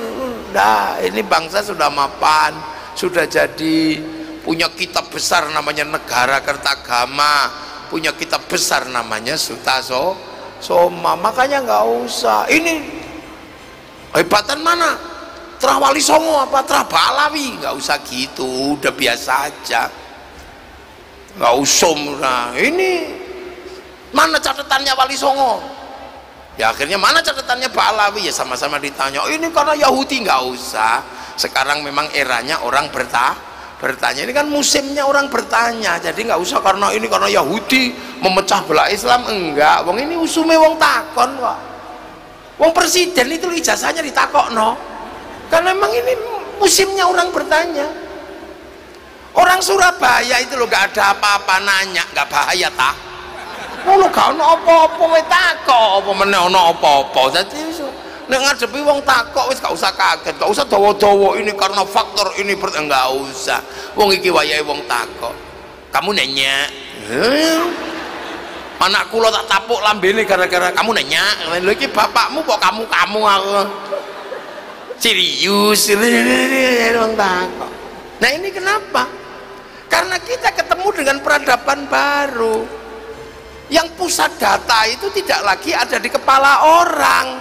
[SPEAKER 1] Nah, ini bangsa sudah mapan, sudah jadi, punya kitab besar namanya Negara Kertagama, punya kitab besar namanya Suta Soma. Makanya nggak usah ini hebatan mana, Terah Wali Songo apa Terah Balawi, nggak usah gitu, udah biasa aja, nggak usah. Nah, ini mana catatannya Wali Songo? Ya akhirnya mana catatannya Balawi? Ya sama-sama ditanya. Oh, ini karena Yahudi, nggak usah. Sekarang memang eranya orang bertanya. Ini kan musimnya orang bertanya. Jadi nggak usah karena ini karena Yahudi memecah belah Islam, enggak. Wong ini usume wong takon kok. Wong presiden itu ijazahnya ditakokno. Karena memang ini musimnya orang bertanya. Orang Surabaya itu lo nggak ada apa-apa nanya, nggak bahaya tak? Ngono gak ono apa-apa wis takok, apa meneh ono apa-apa. Dadi nek ngadepi wong takok wis gak usah kaget, gak usah dawa-dawa ini karena faktor ini enggak usah. Wong iki wayahe wong takok. Kamu nanya. Anak kula tak tapuk lambene gara-gara kamu nanya. Lha iki bapakmu kok kamu aku. Serius wong takok. Nah ini kenapa? Karena kita ketemu dengan peradaban baru. Yang pusat data itu tidak lagi ada di kepala orang.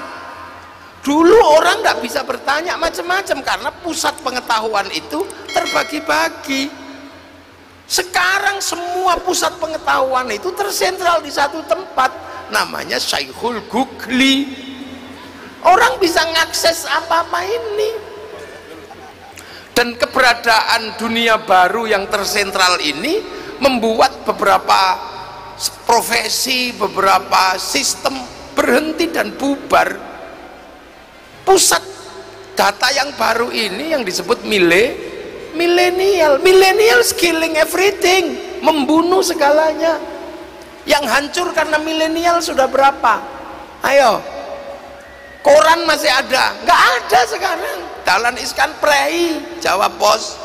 [SPEAKER 1] Dulu orang nggak bisa bertanya macam-macam karena pusat pengetahuan itu terbagi-bagi. Sekarang semua pusat pengetahuan itu tersentral di satu tempat, namanya Syekhul Googli. Orang bisa mengakses apa-apa ini. Dan keberadaan dunia baru yang tersentral ini membuat beberapa profesi, beberapa sistem berhenti dan bubar. Pusat data yang baru ini yang disebut milenial killing everything, membunuh segalanya. Yang hancur karena milenial sudah berapa? Ayo, koran masih ada? Nggak ada sekarang. Dahlan Iskan Prei, Jawa Pos,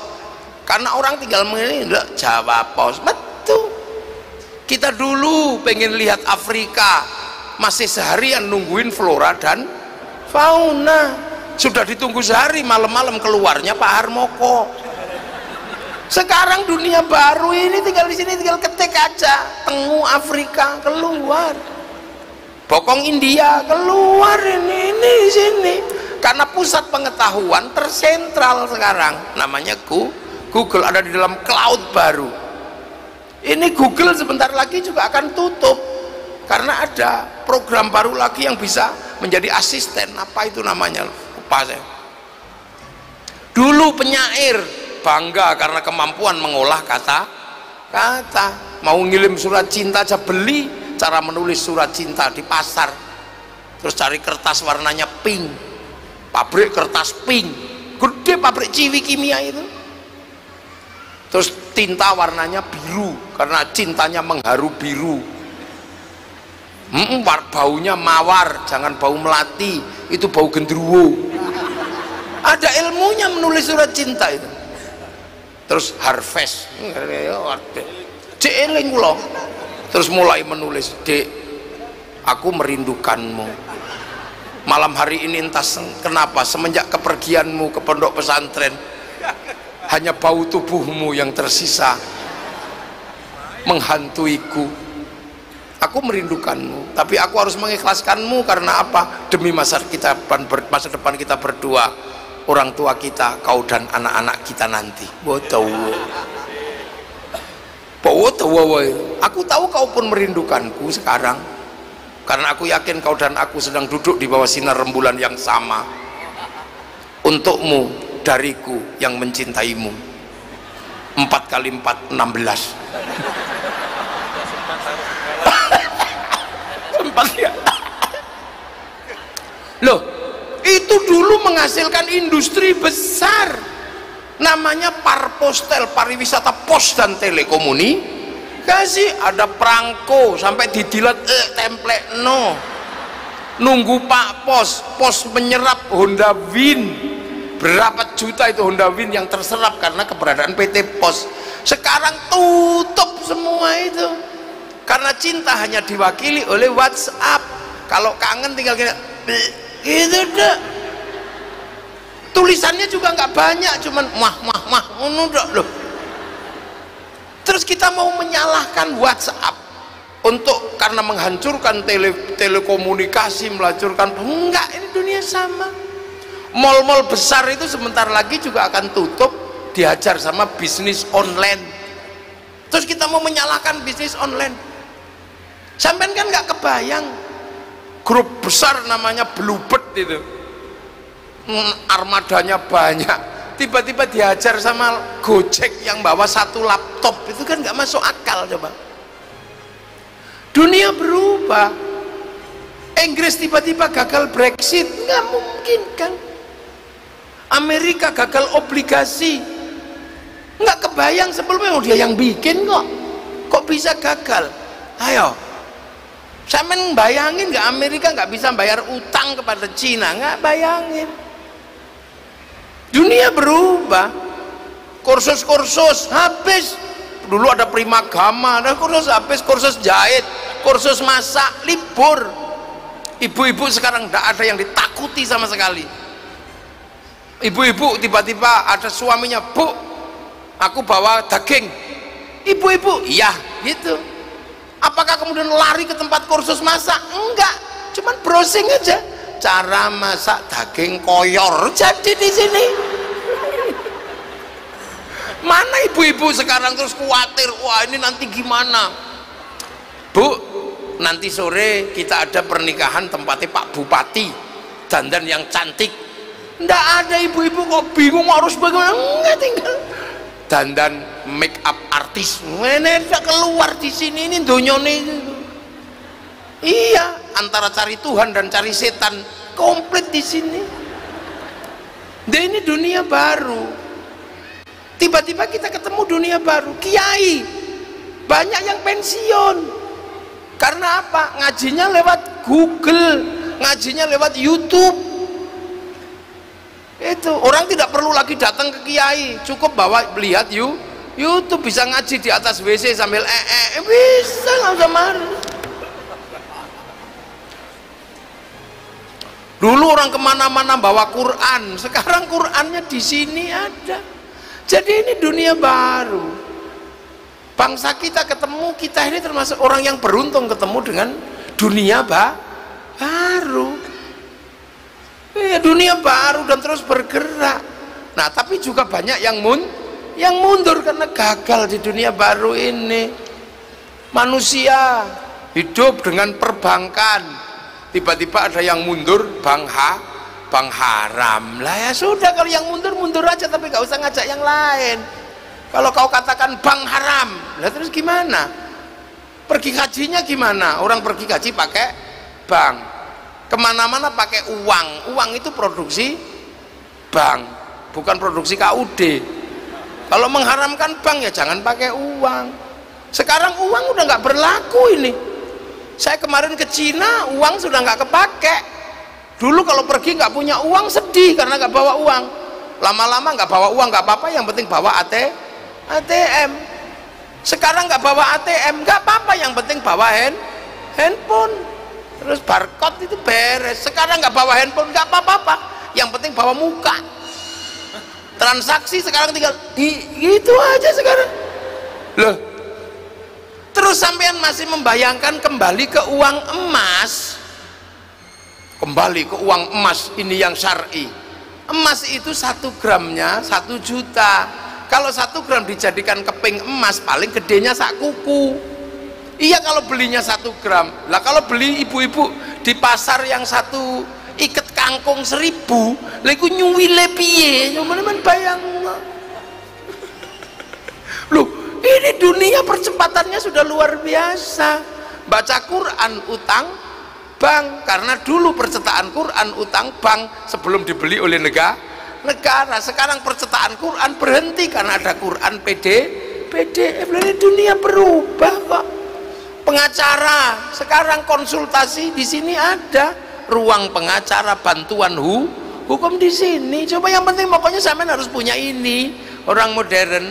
[SPEAKER 1] karena orang tinggal menilai Jawa Pos. Betul. Kita dulu pengen lihat Afrika, masih seharian nungguin flora dan fauna. Sudah ditunggu sehari, malam-malam keluarnya Pak Harmoko. Sekarang dunia baru ini tinggal di sini, tinggal ketik aja. Tengu Afrika keluar, bokong India keluar, ini di sini. Karena pusat pengetahuan tersentral sekarang, namanya Google, ada di dalam cloud baru. Ini Google sebentar lagi juga akan tutup karena ada program baru lagi yang bisa menjadi asisten. Apa itu namanya? Lupa saya. Dulu penyair bangga karena kemampuan mengolah kata. Mau ngirim surat cinta aja beli cara menulis surat cinta di pasar. Terus cari kertas warnanya pink. Pabrik kertas pink. Gede pabrik Ciwi Kimia itu. Terus tinta warnanya biru karena cintanya mengharu biru. Baunya mawar, jangan bau melati, itu bau gendruwo. Ada ilmunya menulis surat cinta itu. Terus harvest, Dek eling kula. Terus mulai menulis, Dek, aku merindukanmu. Malam hari ini entah kenapa semenjak kepergianmu ke pondok pesantren, hanya bau tubuhmu yang tersisa menghantuiku. Aku merindukanmu, tapi aku harus mengikhlaskanmu karena apa? Demi masa depan kita berdua, orang tua kita, kau dan anak-anak kita nanti. Aku tahu kau pun merindukanku sekarang, karena aku yakin kau dan aku sedang duduk di bawah sinar rembulan yang sama. Untukmu, dariku yang mencintaimu. 4 kali 4 16. Sempat ya. Loh, itu dulu menghasilkan industri besar. namanya parpostel, pariwisata pos dan telekomunikasi. Ada perangko sampai didilat template no, nunggu Pak Pos menyerap Honda Win, berapa juta itu Honda Win yang terserap karena keberadaan PT Pos. Sekarang tutup semua itu karena cinta hanya diwakili oleh WhatsApp. Kalau kangen tinggal gitu deh. Tulisannya juga nggak banyak, cuman mah loh. Terus kita mau menyalahkan WhatsApp untuk karena menghancurkan telekomunikasi, melacurkan, enggak, ini dunia sama. Mall-mall besar itu sebentar lagi juga akan tutup, dihajar sama bisnis online. Terus kita mau menyalahkan bisnis online. Sampean kan nggak kebayang, grup besar namanya Bluebird itu, armadanya banyak, tiba-tiba dihajar sama Gojek yang bawa satu laptop, itu kan nggak masuk akal. Coba dunia berubah. Inggris tiba-tiba gagal Brexit, nggak mungkin kan. Amerika gagal obligasi, nggak kebayang sebelumnya. Dia yang bikin kok bisa gagal. Ayo, saya bayangin nggak Amerika nggak bisa bayar utang kepada Cina? Nggak bayangin. Dunia berubah. Kursus habis. Dulu ada Primagama, ada kursus habis, kursus jahit, kursus masak, libur. Ibu-ibu sekarang tidak ada yang ditakuti sama sekali. Ibu-ibu tiba-tiba ada suaminya, Bu, aku bawa daging. Ibu-ibu, iya gitu. Apakah kemudian lari ke tempat kursus masak? Enggak, cuman browsing aja cara masak daging koyor jadi di sini. Mana ibu-ibu sekarang terus khawatir, wah ini nanti gimana? Bu, nanti sore kita ada pernikahan tempatnya Pak Bupati, dandan yang cantik. Nggak ada ibu-ibu kok bingung harus bagaimana? Enggak, tinggal dandan make up artis. Ini udah keluar di sini, ini donyone. Iya, antara cari Tuhan dan cari setan komplit di sini. Dan ini dunia baru. Tiba-tiba kita ketemu dunia baru. Kiai banyak yang pensiun. Karena apa? Ngajinya lewat Google, ngajinya lewat YouTube. Itu orang tidak perlu lagi datang ke kiai, cukup bawa lihat YouTube, bisa ngaji di atas WC sambil bisa, nggak usah marah. Dulu orang kemana-mana bawa Quran, sekarang Qurannya di sini ada. Jadi ini dunia baru. Bangsa kita ketemu, kita ini termasuk orang yang beruntung ketemu dengan dunia baru. Ya, dunia baru dan terus bergerak. Nah, tapi juga banyak yang mundur karena gagal di dunia baru ini. Manusia hidup dengan perbankan, tiba-tiba ada yang mundur bank haram. Lah ya sudah, kalau yang mundur aja, tapi gak usah ngajak yang lain. Kalau kau katakan bank haram, lah terus gimana? Pergi hajinya gimana? Orang pergi haji pakai bank, kemana-mana pakai uang itu produksi bank, bukan produksi KUD. Kalau mengharamkan bank ya jangan pakai uang. Sekarang uang udah nggak berlaku ini. Saya kemarin ke Cina, uang sudah nggak kepake. Dulu kalau pergi nggak punya uang sedih karena nggak bawa uang. Lama-lama nggak bawa uang nggak apa-apa, yang penting bawa ATM. Sekarang nggak bawa ATM nggak apa-apa, yang penting bawa handphone. Terus barcode itu beres. Sekarang nggak bawa handphone nggak apa-apa, yang penting bawa muka. Transaksi sekarang tinggal gitu aja sekarang. Loh, terus sampean masih membayangkan kembali ke uang emas? Kembali ke uang emas ini yang syar'i. Emas itu 1 gramnya 1 juta. Kalau 1 gram dijadikan keping emas, paling gedenya sak kuku. Iya, kalau belinya 1 gram. Lah kalau beli ibu-ibu di pasar yang 1 iket kangkung 1000, lah iku nyuwile piye? Cuman bayang. Loh, ini dunia percepatannya sudah luar biasa. Baca Quran utang bank, karena dulu percetakan Quran utang bank sebelum dibeli oleh negara. negara. Sekarang percetakan Quran berhenti karena ada Quran PDF. Dunia berubah kok. Pengacara sekarang konsultasi di sini ada ruang pengacara, bantuan hukum di sini. Coba yang penting pokoknya sampean harus punya ini. Orang modern,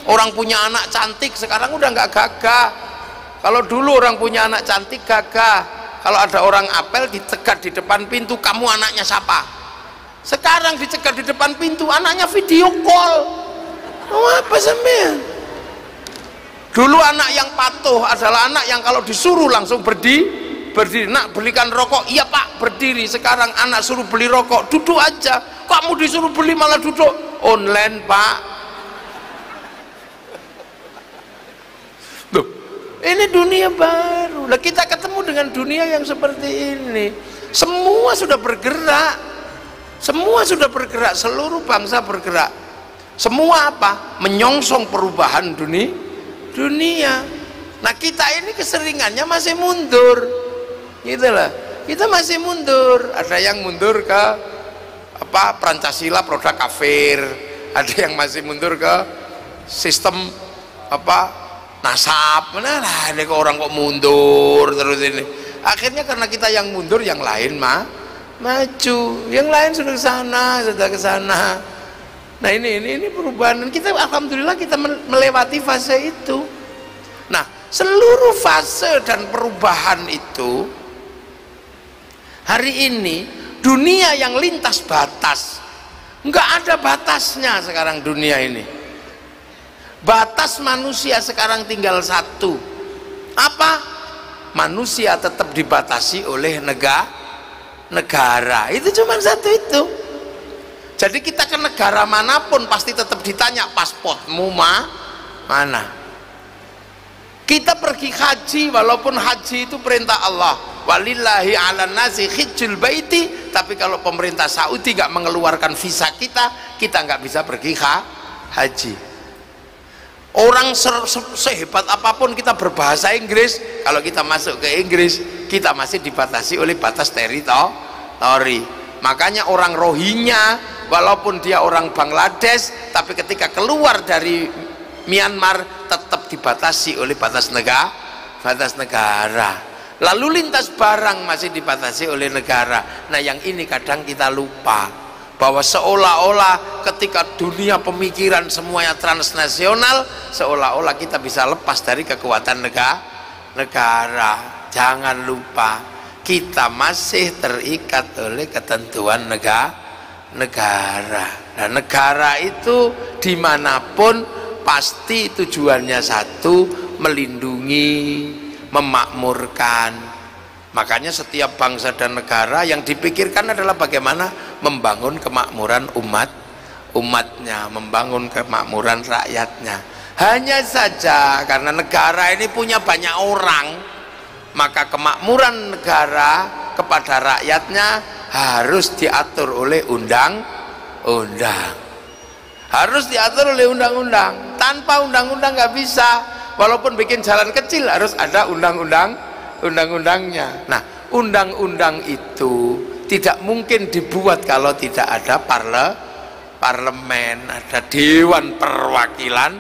[SPEAKER 1] orang punya anak cantik sekarang udah nggak gagah. Kalau dulu orang punya anak cantik gagah. Kalau ada orang apel dicegat di depan pintu, kamu anaknya siapa? Sekarang dicegat di depan pintu, anaknya video call. Oh, apa sampean? Dulu anak yang patuh adalah anak yang kalau disuruh langsung berdiri. Nak belikan rokok, iya pak, berdiri. Sekarang anak suruh beli rokok, duduk aja. Kamu disuruh beli malah duduk. Online pak. Loh, ini dunia baru. Nah, kita ketemu dengan dunia yang seperti ini. Semua sudah bergerak. Semua sudah bergerak, seluruh bangsa bergerak. Semua apa? Menyongsong perubahan dunia. Nah, kita ini keseringannya masih mundur. Gitu lah, kita masih mundur. Ada yang mundur ke apa, Pancasila produk kafir, ada yang masih mundur ke sistem apa, nasab. Nah, ini kok orang kok mundur terus ini. Akhirnya karena kita yang mundur, yang lain maju, yang lain sudah ke sana. Nah, ini perubahan. Kita alhamdulillah kita melewati fase itu. Nah, seluruh fase dan perubahan itu hari ini dunia yang lintas batas, nggak ada batasnya sekarang dunia ini. Batas manusia sekarang tinggal satu, apa? Manusia tetap dibatasi oleh negara. Itu cuma satu itu. Jadi kita ke negara manapun pasti tetap ditanya pasportmu mana. Kita pergi haji, walaupun haji itu perintah Allah, walillahi ala nasi hijjul baiti, tapi kalau pemerintah Saudi nggak mengeluarkan visa kita nggak bisa pergi haji. Orang sehebat apapun kita berbahasa Inggris, kalau kita masuk ke Inggris kita masih dibatasi oleh batas teritori. Makanya orang Rohingya walaupun dia orang Bangladesh, tapi ketika keluar dari Myanmar tetap dibatasi oleh batas negara. Lalu lintas barang masih dibatasi oleh negara. Nah, yang ini kadang kita lupa bahwa seolah-olah ketika dunia pemikiran semuanya transnasional, seolah-olah kita bisa lepas dari kekuatan negara. Jangan lupa, kita masih terikat oleh ketentuan negara. Nah, negara itu dimanapun pasti tujuannya satu, melindungi, memakmurkan. Makanya setiap bangsa dan negara yang dipikirkan adalah bagaimana membangun kemakmuran umatnya, membangun kemakmuran rakyatnya. Hanya saja karena negara ini punya banyak orang, maka kemakmuran negara kepada rakyatnya harus diatur oleh undang-undang. Harus diatur oleh undang-undang. Tanpa undang-undang nggak bisa. Walaupun bikin jalan kecil harus ada undang-undangnya. Nah, undang-undang itu tidak mungkin dibuat kalau tidak ada parlemen, ada dewan perwakilan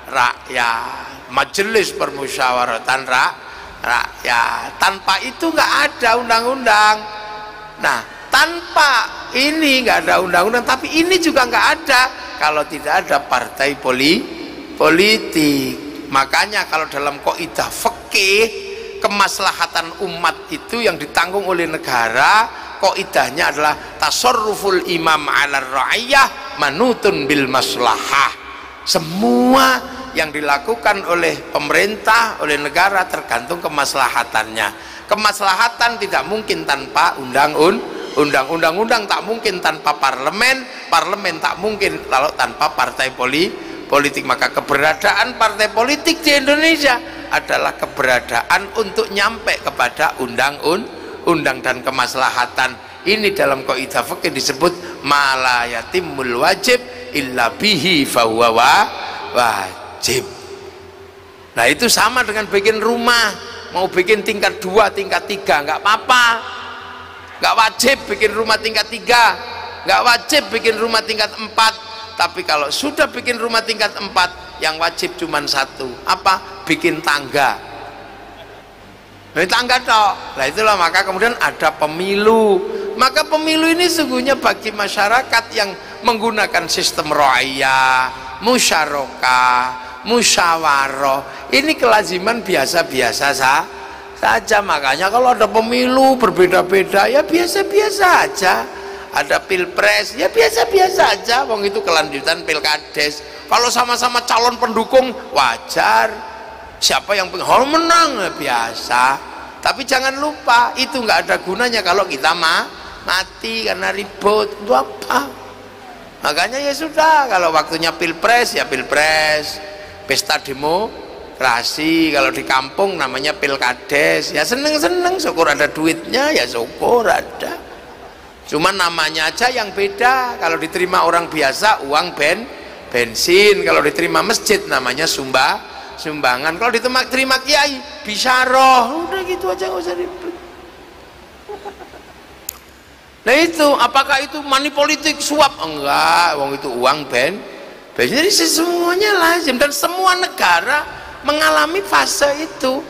[SPEAKER 1] rakyat, majelis permusyawaratan rakyat. Tanpa itu nggak ada undang-undang. Nah, tanpa ini nggak ada undang-undang, tapi ini juga nggak ada kalau tidak ada partai politik. Makanya kalau dalam kaidah fikih, kemaslahatan umat itu yang ditanggung oleh negara, kaidahnya adalah tasarruful imam 'ala ra'iyah manutun bil maslahah. Semua yang dilakukan oleh pemerintah, oleh negara tergantung kemaslahatannya. Kemaslahatan tidak mungkin tanpa undang-undang tak mungkin tanpa parlemen tak mungkin kalau tanpa partai politik. Maka keberadaan partai politik di Indonesia adalah keberadaan untuk nyampe kepada undang dan kemaslahatan. Ini dalam kaidah fikih disebut mala yatimul wajib illa bihi fahuwa wajib. Nah, itu sama dengan bikin rumah, mau bikin tingkat 2, tingkat 3 nggak apa-apa, nggak wajib bikin rumah tingkat 3. nggak wajib bikin rumah tingkat 4, tapi kalau sudah bikin rumah tingkat 4 yang wajib cuma satu, apa? Bikin tangga. Ini tangga toh. Nah itulah maka kemudian ada pemilu. Maka pemilu ini sungguhnya bagi masyarakat yang menggunakan sistem ra'iyah, musyarakah, musyawarah, ini kelaziman biasa-biasa saja. Makanya kalau ada pemilu berbeda-beda ya biasa-biasa aja. Ada pilpres ya biasa-biasa aja, wong itu kelanjutan pilkades. Kalau sama-sama calon pendukung wajar, siapa yang menang ya biasa. Tapi jangan lupa itu nggak ada gunanya kalau kita mati karena ribut. Itu apa? Makanya ya sudah, kalau waktunya pilpres ya pilpres, pesta demokrasi. Kalau di kampung namanya pilkades, ya seneng-seneng, syukur ada duitnya, ya syukur ada. Cuman namanya aja yang beda. Kalau diterima orang biasa uang bensin, kalau diterima masjid namanya sumbangan, kalau diterima kiai bisyarah, udah gitu aja, nggak usah ribet. Nah itu, apakah itu money politik, suap? Enggak, wong itu uang bensin. Jadi semuanya lazim, dan semua negara mengalami fase itu,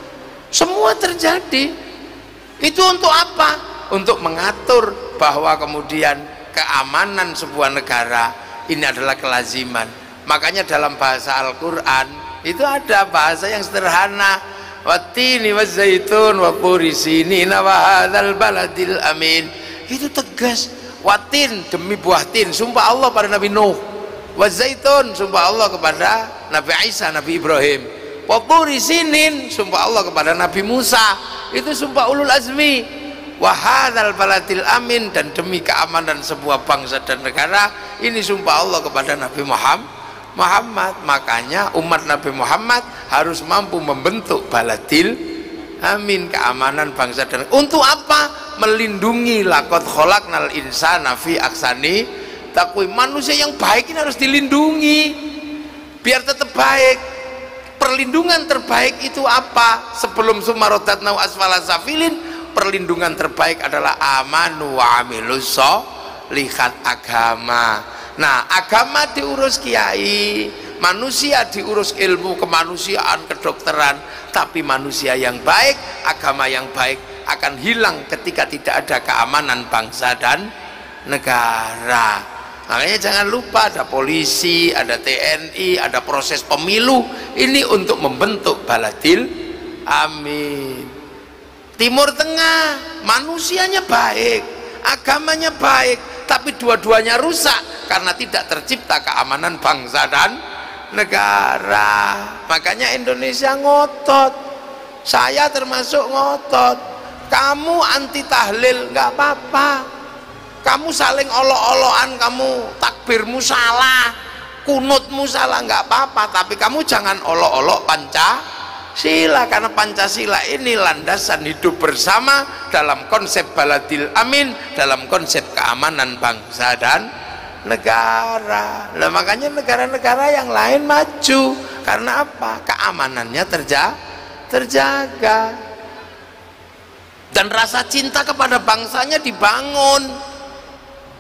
[SPEAKER 1] semua terjadi. Itu untuk apa? Untuk mengatur bahwa kemudian keamanan sebuah negara ini adalah kelaziman. Makanya dalam bahasa Al-Quran itu ada bahasa yang sederhana, wattini wazzaitun wa turi sinin wa hadzal baladil amin. Itu tegas. Watin, demi buah tin, sumpah Allah pada Nabi Nuh. Wazzaitun, sumpah Allah kepada Nabi Isa, Nabi Ibrahim. Wa turi sinin, sumpah Allah kepada Nabi Musa. Itu sumpah ulul azmi. Wahadal baladil amin, dan demi keamanan sebuah bangsa dan negara, ini sumpah Allah kepada Nabi Muhammad. Makanya umat Nabi Muhammad harus mampu membentuk baladil amin, keamanan bangsa dan negara. Untuk apa? Melindungi laqad khalaqnal insana fi ahsani taqwim. Manusia yang baik ini harus dilindungi biar tetap baik. Perlindungan terbaik itu apa? Sebelum sumarodatnau asfala safilin, perlindungan terbaik adalah amanu wa amilus sholihat, agama. Nah, agama diurus kiai, manusia diurus ilmu kemanusiaan, kedokteran. Tapi manusia yang baik, agama yang baik akan hilang ketika tidak ada keamanan bangsa dan negara. Makanya jangan lupa ada polisi, ada TNI, ada proses pemilu. Ini untuk membentuk baladil amin. Timur Tengah, manusianya baik, agamanya baik, tapi dua-duanya rusak karena tidak tercipta keamanan bangsa dan negara. Makanya Indonesia ngotot, saya termasuk ngotot. Kamu anti tahlil nggak apa-apa, kamu saling olok-olokan, kamu takbirmu salah, kunutmu salah, nggak apa-apa, tapi kamu jangan olok-olok Pancasila, karena Pancasila ini landasan hidup bersama dalam konsep baladil amin, dalam konsep keamanan bangsa dan negara. Nah, makanya negara-negara yang lain maju karena apa? Keamanannya terjaga dan rasa cinta kepada bangsanya dibangun.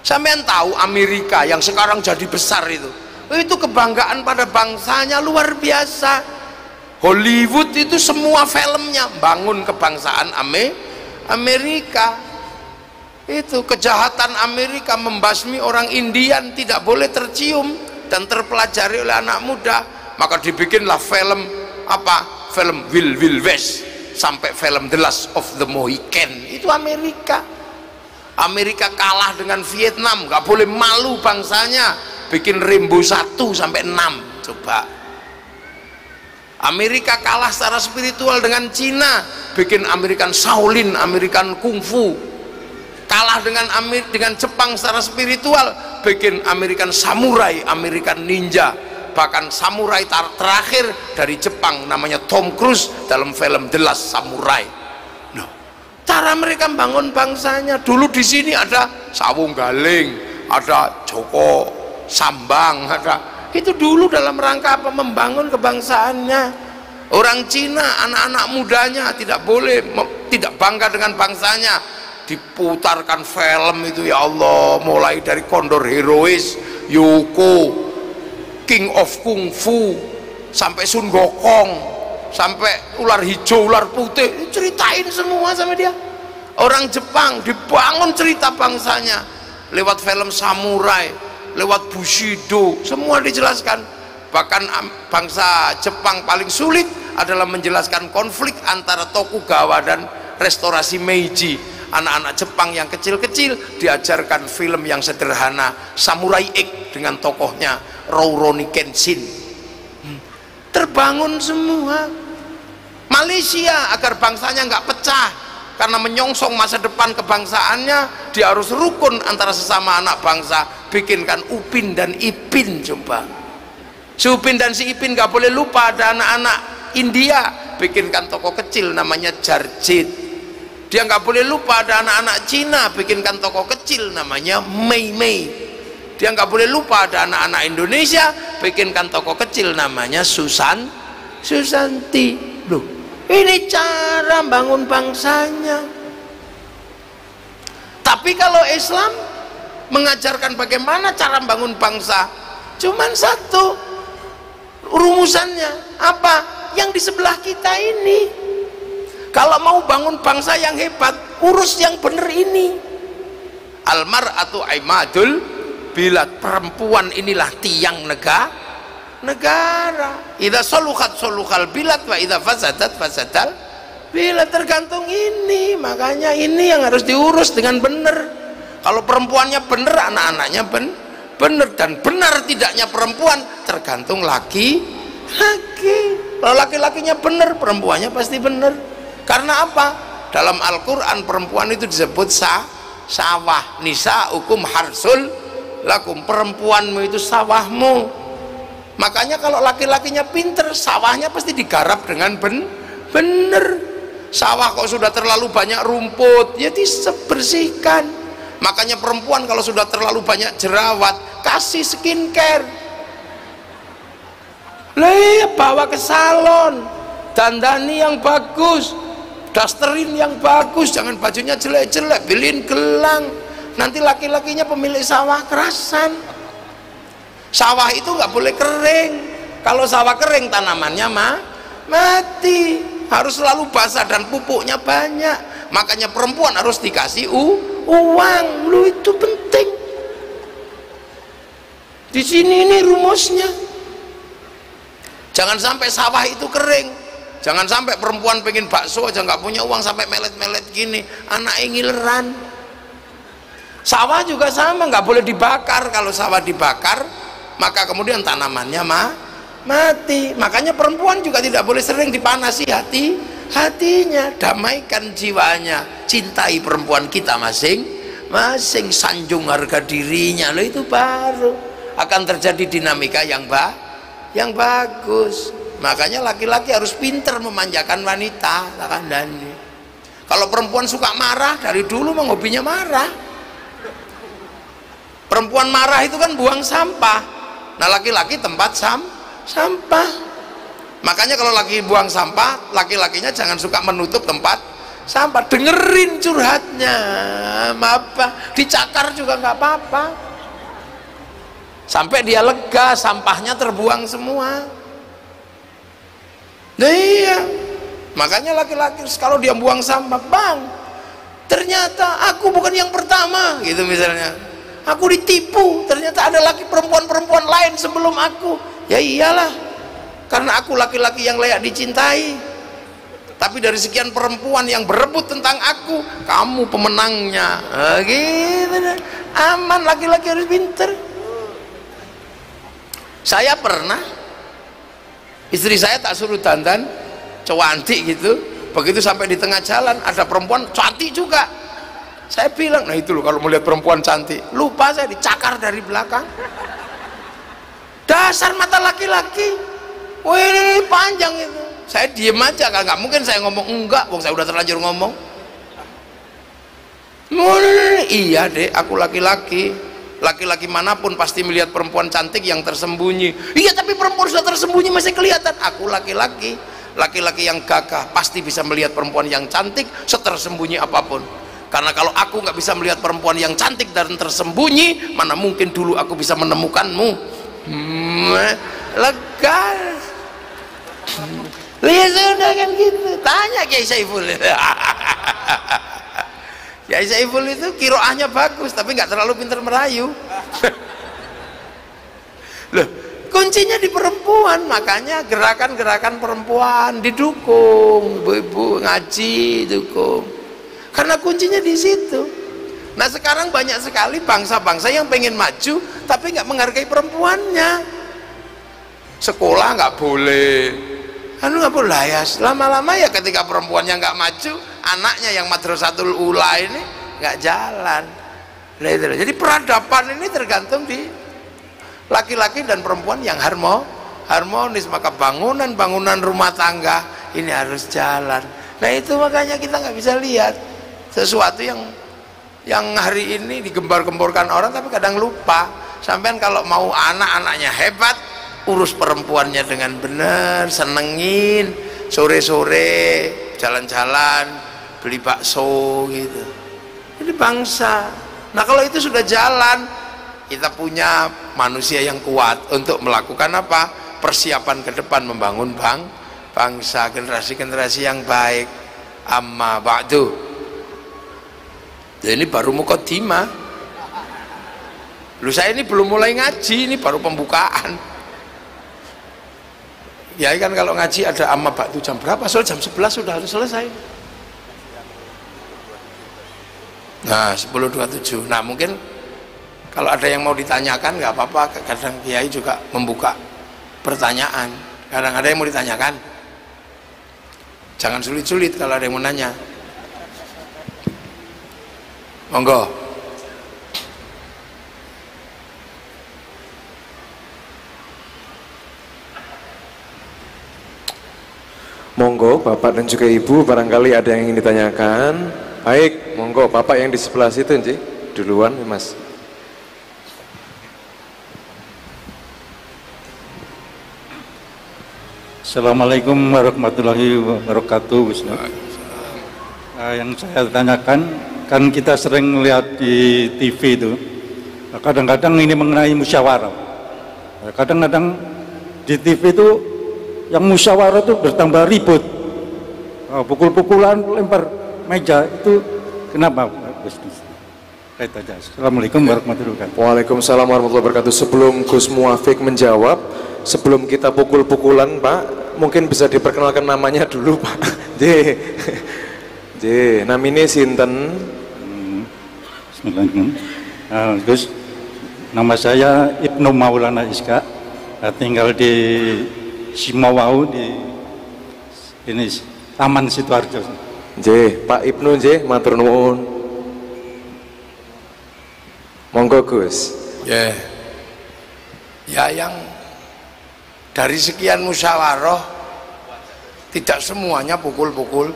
[SPEAKER 1] Sampean tahu Amerika yang sekarang jadi besar itu kebanggaan pada bangsanya luar biasa. Hollywood itu semua filmnya bangun kebangsaan Amerika. Itu kejahatan Amerika membasmi orang Indian tidak boleh tercium dan terpelajari oleh anak muda. Maka dibikinlah film apa? Film Wild West sampai film The Last of the Mohican. Itu Amerika. Amerika kalah dengan Vietnam, nggak boleh malu bangsanya. Bikin Rambo 1 sampai 6. Coba. Amerika kalah secara spiritual dengan Cina, bikin American Shaolin, American Kungfu. Kalah dengan Jepang secara spiritual, bikin American Samurai, American Ninja. Bahkan samurai terakhir dari Jepang namanya Tom Cruise dalam film The Last Samurai. Nah, cara mereka bangun bangsanya. Dulu di sini ada Sawung Galing, ada Joko Sambang, ada. Itu dulu dalam rangka apa? Membangun kebangsaannya. Orang Cina, anak-anak mudanya tidak boleh tidak bangga dengan bangsanya, diputarkan film itu ya Allah, mulai dari Kondor Herois, Yoko, King of Kung Fu, sampai Sun Gokong, sampai ular hijau, ular putih, ceritain semua sama dia. Orang Jepang dibangun cerita bangsanya lewat film samurai, lewat Bushido, semua dijelaskan. Bahkan bangsa Jepang paling sulit adalah menjelaskan konflik antara Tokugawa dan restorasi Meiji. Anak-anak Jepang yang kecil-kecil diajarkan film yang sederhana, Samurai X dengan tokohnya Rurouni Kenshin. Terbangun semua. Malaysia agar bangsanya nggak pecah karena menyongsong masa depan kebangsaannya, dia harus rukun antara sesama anak bangsa, bikinkan Upin dan Ipin. Coba si Upin dan si Ipin nggak boleh lupa. Ada anak-anak India, bikinkan toko kecil namanya Jarjit. Dia nggak boleh lupa ada anak-anak Cina, bikinkan toko kecil namanya Mei Mei. Dia nggak boleh lupa ada anak-anak Indonesia, bikinkan toko kecil namanya Susanti. Loh, ini cara bangun bangsanya. Tapi kalau Islam mengajarkan bagaimana cara bangun bangsa, cuman satu rumusannya. Apa? Yang di sebelah kita ini. Kalau mau bangun bangsa yang hebat, urus yang bener ini. Almar'atu aimadul bilad, perempuan inilah tiang negara. Idza saluhat saluhal bilad wa idza fasadat fasadal bilad. Tergantung ini. Makanya ini yang harus diurus dengan bener. Kalau perempuannya bener, anak-anaknya bener. Dan benar tidaknya perempuan tergantung laki. Kalau laki-lakinya bener, perempuannya pasti bener. Karena apa? Dalam Al-Quran perempuan itu disebut sawah. Nisa hukum harsul lakum, perempuanmu itu sawahmu. Makanya kalau laki-lakinya pinter, sawahnya pasti digarap dengan bener. Sawah kok sudah terlalu banyak rumput, ya dibersihkan. Makanya perempuan kalau sudah terlalu banyak jerawat, kasih skincare, bawa ke salon, dandani yang bagus, dasterin yang bagus, jangan bajunya jelek-jelek, beliin gelang. Nanti laki-lakinya pemilik sawah kerasan. Sawah itu nggak boleh kering. Kalau sawah kering tanamannya mati. Harus selalu basah dan pupuknya banyak. Makanya perempuan harus dikasih uang. Lu itu penting. Di sini ini rumusnya. Jangan sampai sawah itu kering. Jangan sampai perempuan pengen bakso aja nggak punya uang, sampai melet-melet gini, anaknya ngileran. Sawah juga sama, nggak boleh dibakar. Kalau sawah dibakar, maka kemudian tanamannya mati. Makanya perempuan juga tidak boleh sering dipanasi hatinya. Damaikan jiwanya, cintai perempuan kita masing-masing, sanjung harga dirinya. Loh, itu baru akan terjadi dinamika yang bagus. Makanya laki-laki harus pinter memanjakan wanita. Kalau perempuan suka marah, dari dulu mah hobinya marah. Perempuan marah itu kan buang sampah. Nah, laki-laki tempat sampah. Makanya kalau laki buang sampah, laki-lakinya jangan suka menutup tempat sampah. Dengerin curhatnya, apa dicakar juga nggak apa-apa. Sampai dia lega, sampahnya terbuang semua. Nah, iya, makanya laki-laki kalau dia buang sampah, bang, ternyata aku bukan yang pertama, gitu misalnya. Aku ditipu, ternyata ada laki perempuan lain sebelum aku. Ya iyalah, karena aku laki-laki yang layak dicintai. Tapi dari sekian perempuan yang berebut tentang aku, kamu pemenangnya. Gitu, aman, laki-laki harus pinter. Saya pernah, istri saya tak suruh dandan cantik gitu, begitu sampai di tengah jalan ada perempuan cantik juga, saya bilang, nah itu loh kalau melihat perempuan cantik, lupa saya dicakar dari belakang. Dasar mata laki-laki, wah ini panjang itu. Saya diem aja, nggak mungkin saya ngomong enggak, wong saya udah terlanjur ngomong. Iya deh, aku laki-laki. Laki-laki manapun pasti melihat perempuan cantik yang tersembunyi. Iya, tapi perempuan sudah tersembunyi masih kelihatan. Aku laki-laki yang gagah pasti bisa melihat perempuan yang cantik setersembunyi apapun. karena kalau aku nggak bisa melihat perempuan yang cantik dan tersembunyi, mana mungkin dulu aku bisa menemukanmu. Lega. Lihat sudah kan gitu. Tanya Kiai Saiful. Kiai Saiful itu kiroahnya bagus tapi nggak terlalu pintar merayu. Loh, kuncinya di perempuan, makanya gerakan-gerakan perempuan didukung, ibu-ibu ngaji dukung, karena kuncinya di situ. Nah sekarang banyak sekali bangsa-bangsa yang pengen maju tapi nggak menghargai perempuannya. Sekolah nggak boleh, nggak boleh ya. Lama-lama ya ketika perempuannya nggak maju, anaknya yang madrasatul ula ini nggak jalan. Jadi peradaban ini tergantung di laki-laki dan perempuan yang harmonis, maka bangunan rumah tangga ini harus jalan. Nah itu makanya kita nggak bisa lihat sesuatu yang hari ini digembar-gemborkan orang tapi kadang lupa. Sampean kalau mau anak-anaknya hebat, urus perempuannya dengan benar, senengin, sore-sore jalan-jalan beli bakso gitu. Ini bangsa. Nah kalau itu sudah jalan, kita punya manusia yang kuat untuk melakukan apa? Persiapan ke depan, membangun bangsa, generasi-generasi yang baik. Amma ba'du. Ini baru muqaddimah. Lu saya ini belum mulai ngaji, ini baru pembukaan. Ya kan kalau ngaji ada amma ba'du jam berapa? Soalnya jam 11 sudah harus selesai. Nah 10.27. Nah mungkin kalau ada yang mau ditanyakan nggak apa-apa, kadang Kiai juga membuka pertanyaan. Kadang ada yang mau ditanyakan, jangan sulit-sulit kalau ada yang mau nanya. Monggo.
[SPEAKER 2] Monggo Bapak dan juga Ibu, barangkali ada yang ingin ditanyakan. Baik, monggo Bapak yang di sebelah situ Nji, duluan Mas.
[SPEAKER 3] Assalamualaikum warahmatullahi wabarakatuh. Yang saya tanyakan, kan kita sering lihat di TV itu, kadang-kadang ini mengenai musyawarah. Kadang-kadang di TV itu yang musyawarah itu bertambah ribut, pukul-pukulan, lempar meja, itu kenapa? Assalamualaikum warahmatullahi wabarakatuh.
[SPEAKER 2] Waalaikumsalam warahmatullahi wabarakatuh. Sebelum Gus Muafiq menjawab, sebelum kita pukul-pukulan Pak, mungkin bisa diperkenalkan namanya dulu Pak. Namanya sinten?
[SPEAKER 3] Bismillahirrahmanirrahim. Gus, nama saya Ibnu Maulana Iska, tinggal di Simawau di ini Taman Sidoarjo.
[SPEAKER 2] Pak Ibnu matur nuwun. Monggo Gus.
[SPEAKER 1] Ya yang dari sekian musyawarah tidak semuanya pukulan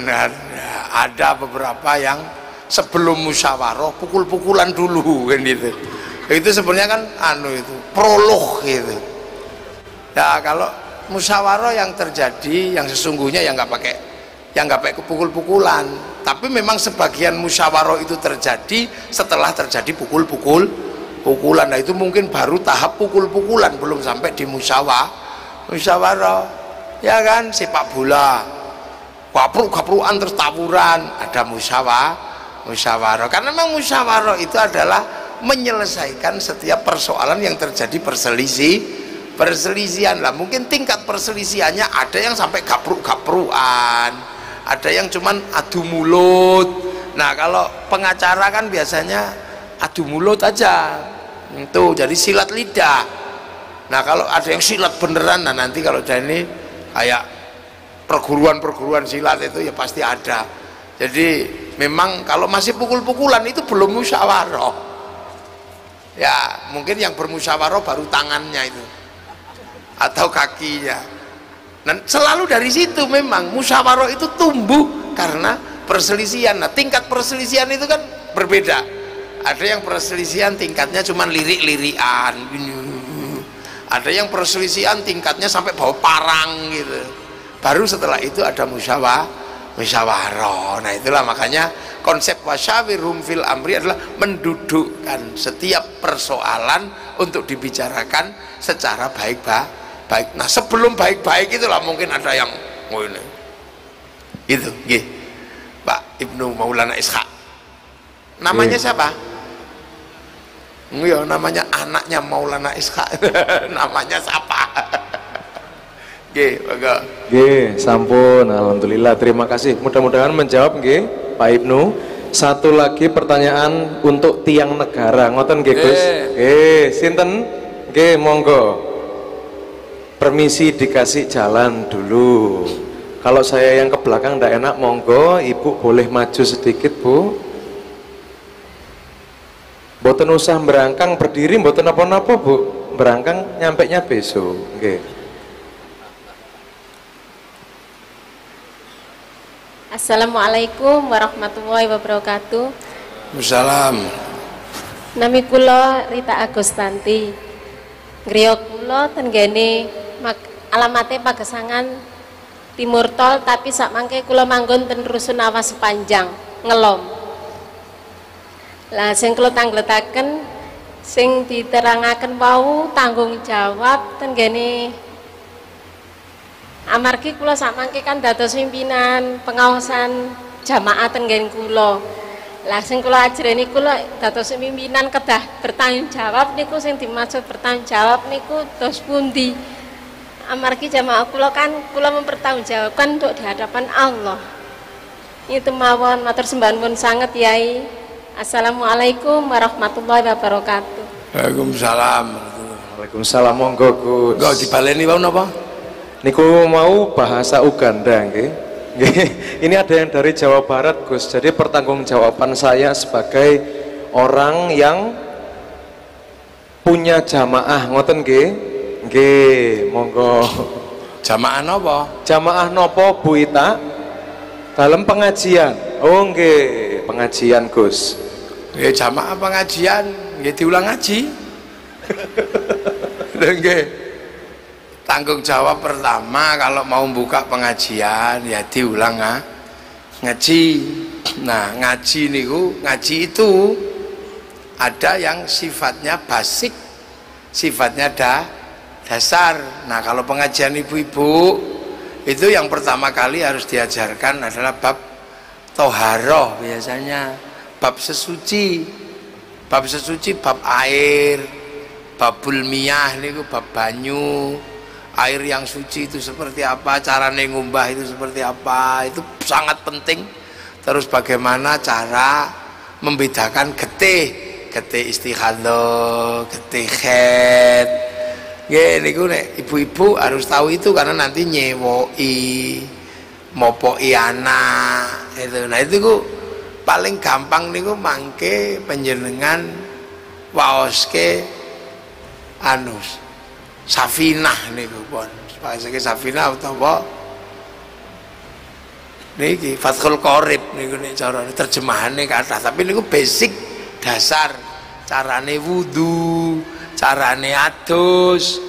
[SPEAKER 1] kan. Ya, ada beberapa yang sebelum musyawarah pukul-pukulan dulu kan gitu. Itu sebenarnya kan itu prolog gitu. Ya kalau musyawarah yang terjadi yang sesungguhnya yang nggak pakai pukul-pukulan, tapi memang sebagian musyawarah itu terjadi setelah terjadi pukulan. Nah itu mungkin baru tahap pukul-pukulan, belum sampai di musyawarah. Ya kan, sepak bola kapruk-kaprukan terus tawuran, ada musyawarah. Karena memang musyawarah itu adalah menyelesaikan setiap persoalan yang terjadi perselisihan lah. Mungkin tingkat perselisihannya ada yang sampai gapruk-gaprukan, ada yang cuman adu mulut. Nah kalau pengacara kan biasanya adu mulut aja itu, jadi silat lidah. Nah kalau ada yang silat beneran, nah nanti kalau ini kayak perguruan silat itu ya pasti ada. Jadi memang kalau masih pukul-pukulan itu belum musyawarah ya, mungkin yang bermusyawarah baru tangannya itu atau kakinya. Dan selalu dari situ memang musyawarah itu tumbuh karena perselisihan. Nah tingkat perselisihan itu kan berbeda. Ada yang perselisihan tingkatnya cuma lirik-lirikan, ada yang perselisihan tingkatnya sampai bawa parang gitu. Baru setelah itu ada musyawarah. musyawarah. Nah itulah makanya konsep wasyawirhum fil amri adalah mendudukkan setiap persoalan untuk dibicarakan secara baik-baik. Nah sebelum baik-baik itulah mungkin ada yang ini itu nggih Pak Ibnu Maulana Ishaq namanya siapa? Ya namanya anaknya Maulana Ishaq namanya siapa? Nggih, monggo.
[SPEAKER 2] Nggih, sampun. Alhamdulillah, terima kasih. Mudah-mudahan menjawab nggih, Pak Ibnu. Satu lagi pertanyaan untuk tiang negara. Ngoten nggih, Gus? Nggih, sinten? Nggih, monggo. Permisi dikasih jalan dulu. Kalau saya yang ke belakang ndak enak, monggo Ibu boleh maju sedikit, Bu. Mboten usah berangkang berdiri, mboten apa-apa, Bu. Berangkang nyampainya besok. Nggih.
[SPEAKER 4] Assalamualaikum warahmatullahi wabarakatuh.
[SPEAKER 1] Wassalam.
[SPEAKER 4] Nami kula Rita Agustanti. Griya kula tenggene alamate Pagesangan Timur Tol, tapi sak mangke kula manggon ten Rusun Awas Sepanjang Ngelom. Lah sing kula tangletaken sing diterangaken wau tanggung jawab tenggene amargi kula sakmangke kan dados pimpinan pengawasan jamaah tenggen kula. Lah sing kula ajreni kula dados pimpinan kedah bertanggung jawab niku sing dimaksud bertanggung jawab niku dos pundi? Amargi jamaah kula kan kula mempertanggungjawabkan untuk di hadapan Allah. Itu mawon matur sembah nuwun sanget Yai. Assalamualaikum warahmatullahi wabarakatuh.
[SPEAKER 1] Waalaikumsalam.
[SPEAKER 2] Waalaikumsalam, monggo Gus.
[SPEAKER 1] Enggak dibaleni wae napa?
[SPEAKER 2] Niku mau bahasa Uganda nggih. Ini ada yang dari Jawa Barat, Gus. Jadi pertanggungjawaban saya sebagai orang yang punya jamaah ngoten nggih. Nggih, monggo.
[SPEAKER 1] Jamaah napa?
[SPEAKER 2] Jamaah nopo Bu Ita? Dalam pengajian. Oh nggih, pengajian Gus.
[SPEAKER 1] Ya jamaah pengajian, nggih diulang ngaji. Nggih. Tanggung jawab pertama kalau mau buka pengajian ya diulang ngaji. Nah ngaji niku, ngaji itu ada yang sifatnya basic, sifatnya dasar. Nah kalau pengajian ibu-ibu itu yang pertama kali harus diajarkan adalah bab toharoh, biasanya bab sesuci, bab air, babul miyah niku bab banyu. Air yang suci itu seperti apa, cara ngumbah itu seperti apa, itu sangat penting. Terus bagaimana cara membedakan getih istihadah, getih haid. Nggih niku nek ibu-ibu harus tahu itu karena nanti nyewoi, mopoi anak itu. Nah itu ku paling gampang niku mangke panjenengan waoske anus Safinah niku pun. Bahasa Safinah utawa niki Fathul Qorib niku nek cara terjemahane kathah, tapi niku basic dasar carane wudu, carane adus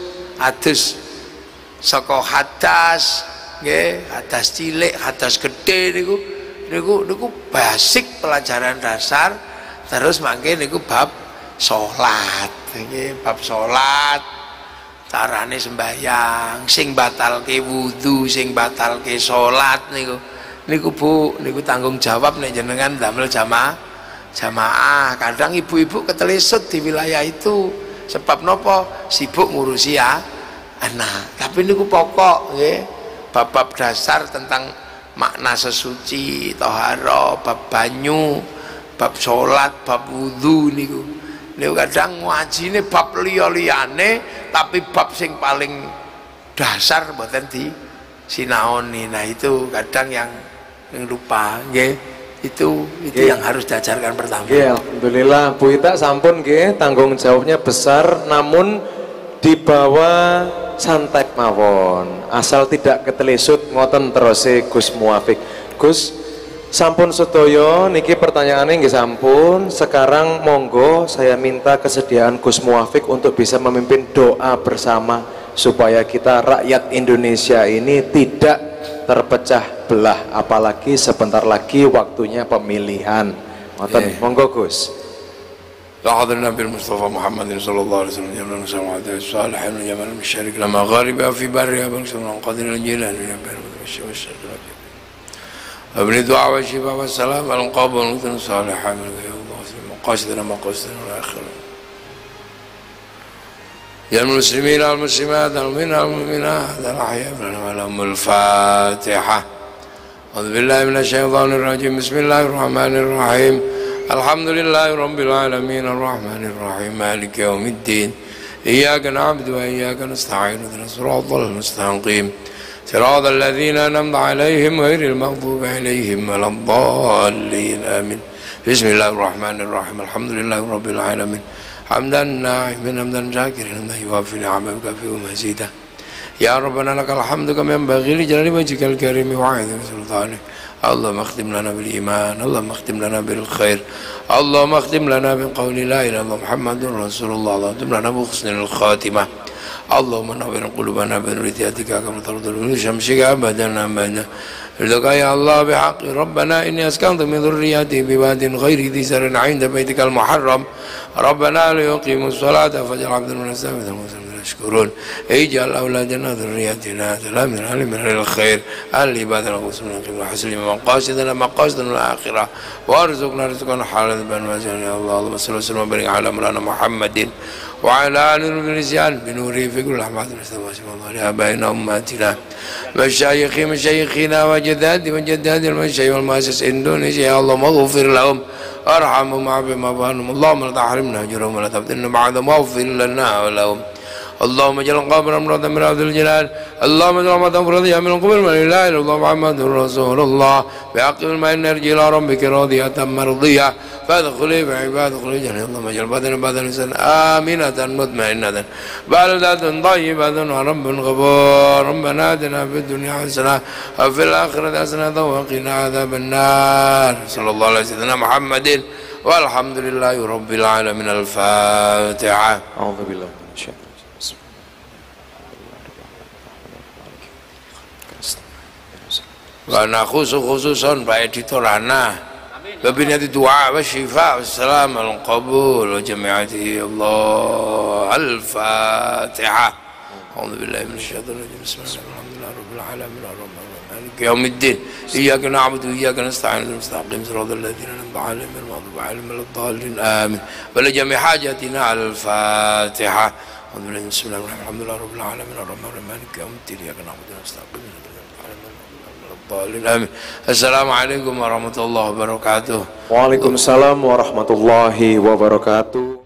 [SPEAKER 1] saka hadas nggih, hadas cilik, hadas gede niku basic pelajaran dasar. Terus mangke niku bab salat nggih, bab salat carane sembahyang, sing batalke wudu, sing batalke salat niku Bu, niku tanggung jawab nek jenengan damel jamaah. Kadang ibu-ibu ketelesut di wilayah itu sebab nopo sibuk ngurusi anak. Tapi niku pokok nggih, bab dasar tentang makna sesuci, toharo, bab banyu, bab salat, bab wudu niku kadang ngajine bab liya-liyane, tapi bab sing paling dasar mboten disinaoni. Nah itu kadang yang lupa nggih. Itu yang harus diajarkan pertama.
[SPEAKER 2] Nggih, alhamdulillah Bu Ita sampun nggih, tanggung jawabnya besar namun dibawa santai mawon. Asal tidak ketelesut ngoten terus Gus Muafik. Gus sampun sedaya niki pertanyaannya nggih sampun. Sekarang monggo saya minta kesediaan Gus Muafik untuk bisa memimpin doa bersama supaya kita rakyat Indonesia ini tidak terpecah belah, apalagi sebentar lagi waktunya pemilihan. Ngoten, monggo Gus.
[SPEAKER 1] لحظ النبي المصطفى محمد صلى الله عليه وسلم جل وعلا الصالحين وجمال المشارك لما غاربها في برها بنكسر من قدر الجيلان ابن الدعاء والشفاء والسلام على القابل والمتن الصالحة من الله مقاصدنا مقاصدنا الآخرة يا المسلمين والمسلمات المؤمنين والمؤمنات الأحياء لهم الفاتحة أعوذ بالله من الشيطان الرجيم بسم الله الرحمن الرحيم الحمد لله رب العالمين الرحمن الرحيم مالك يوم الدين إياك نعبد وإياك نستعين اهدنا الصراط المستقيم صراط الذين أنعمت عليهم غير المغضوب عليهم ولا الضالين آمين بسم الله الرحمن الرحيم الحمد لله رب العالمين حمدا ناعما حمدا شاكرا حمدا يوافي نعمه ويكافئ مزيدا يا ربنا لك الحمد كما ينبغي لجلال وجهك الكريم وعظيم سلطانك اللهم اختم لنا بالإيمان اللهم اختم لنا بالخير اللهم اختم لنا بقول لا إله إلا الله محمد رسول الله اللهم اختم لنا بحسن الخاتمة اللهم نور قلوبنا بنور هدايتك كما ترضى من شمسك أبدا أبدا رضاك يا الله بحق ربنا إني أسكنت من ذريتي بواد غير ذي زرع عند بيتك المحرم ربنا ليقيموا الصلاة فاجعل عبدا من السامة يشكرون اجعل أولادنا ذريتنا سلام من الخير العباد المسلمين وحسن مقاصدنا مقاصدنا الآخرة وارزقنا رزقا حلالا بنوازنا يا الله اللهم صل وسلم وبارك على مولانا محمد وعلى آل الرجال بنوره في كل الأحمد الله لآبائنا وأمهاتنا مشايخنا وجداد المشايخ والمؤسس إندونيسيا يا الله اغفر لهم ارحمهم وعافهم وعنهم اللهم لا تحرمنا أجرهم ولا تفتنا بعدهم واغفر لنا ولهم اللهم اجعل قبر امرأة من عبد الجلال اللهم اجعل ما تفرضها من قبل من لا اله الا الله محمد رسول الله بعقب ما نرجي الى ربك راضية مرضية فادخلي بعباد ادخلي جنة اللهم اجعل بدن انسان آمنة مطمئنة بلدة طيبة ورب غفور ربنا آتنا في الدنيا حسنة وفي الآخرة حسنة وقنا عذاب النار صلى الله على سيدنا محمد والحمد لله رب العالمين الفاتحة.
[SPEAKER 2] أعوذ بالله من الشيطان.
[SPEAKER 1] Karena khususan Pak Editor Ana Babinati doa wa syifa wa salam al-qabul wa jami'ati Allah al-Fatiha. A'udzu billahi minasyaitonir rajim. Bismillahirrahmanirrahim. Rabbil alamin arrahmanir rahim maliki yaumiddin. Iyyaka na'budu wa iyyaka nasta'in ihdinas siratal siratal ladzina an'amta 'alaihim ghairil maghdubi 'alaihim waladdallin. Amin. Wa li jami' hajatina al-Fatiha. A'udzu billahi bismillahirrahmanirrahim. Alhamdulillahi rabbil alamin arrahmanir rahim maliki yaumiddin. Iyyaka na'budu wa nasta'in Amin. Assalamualaikum warahmatullahi wabarakatuh.
[SPEAKER 2] Waalaikumsalam warahmatullahi wabarakatuh.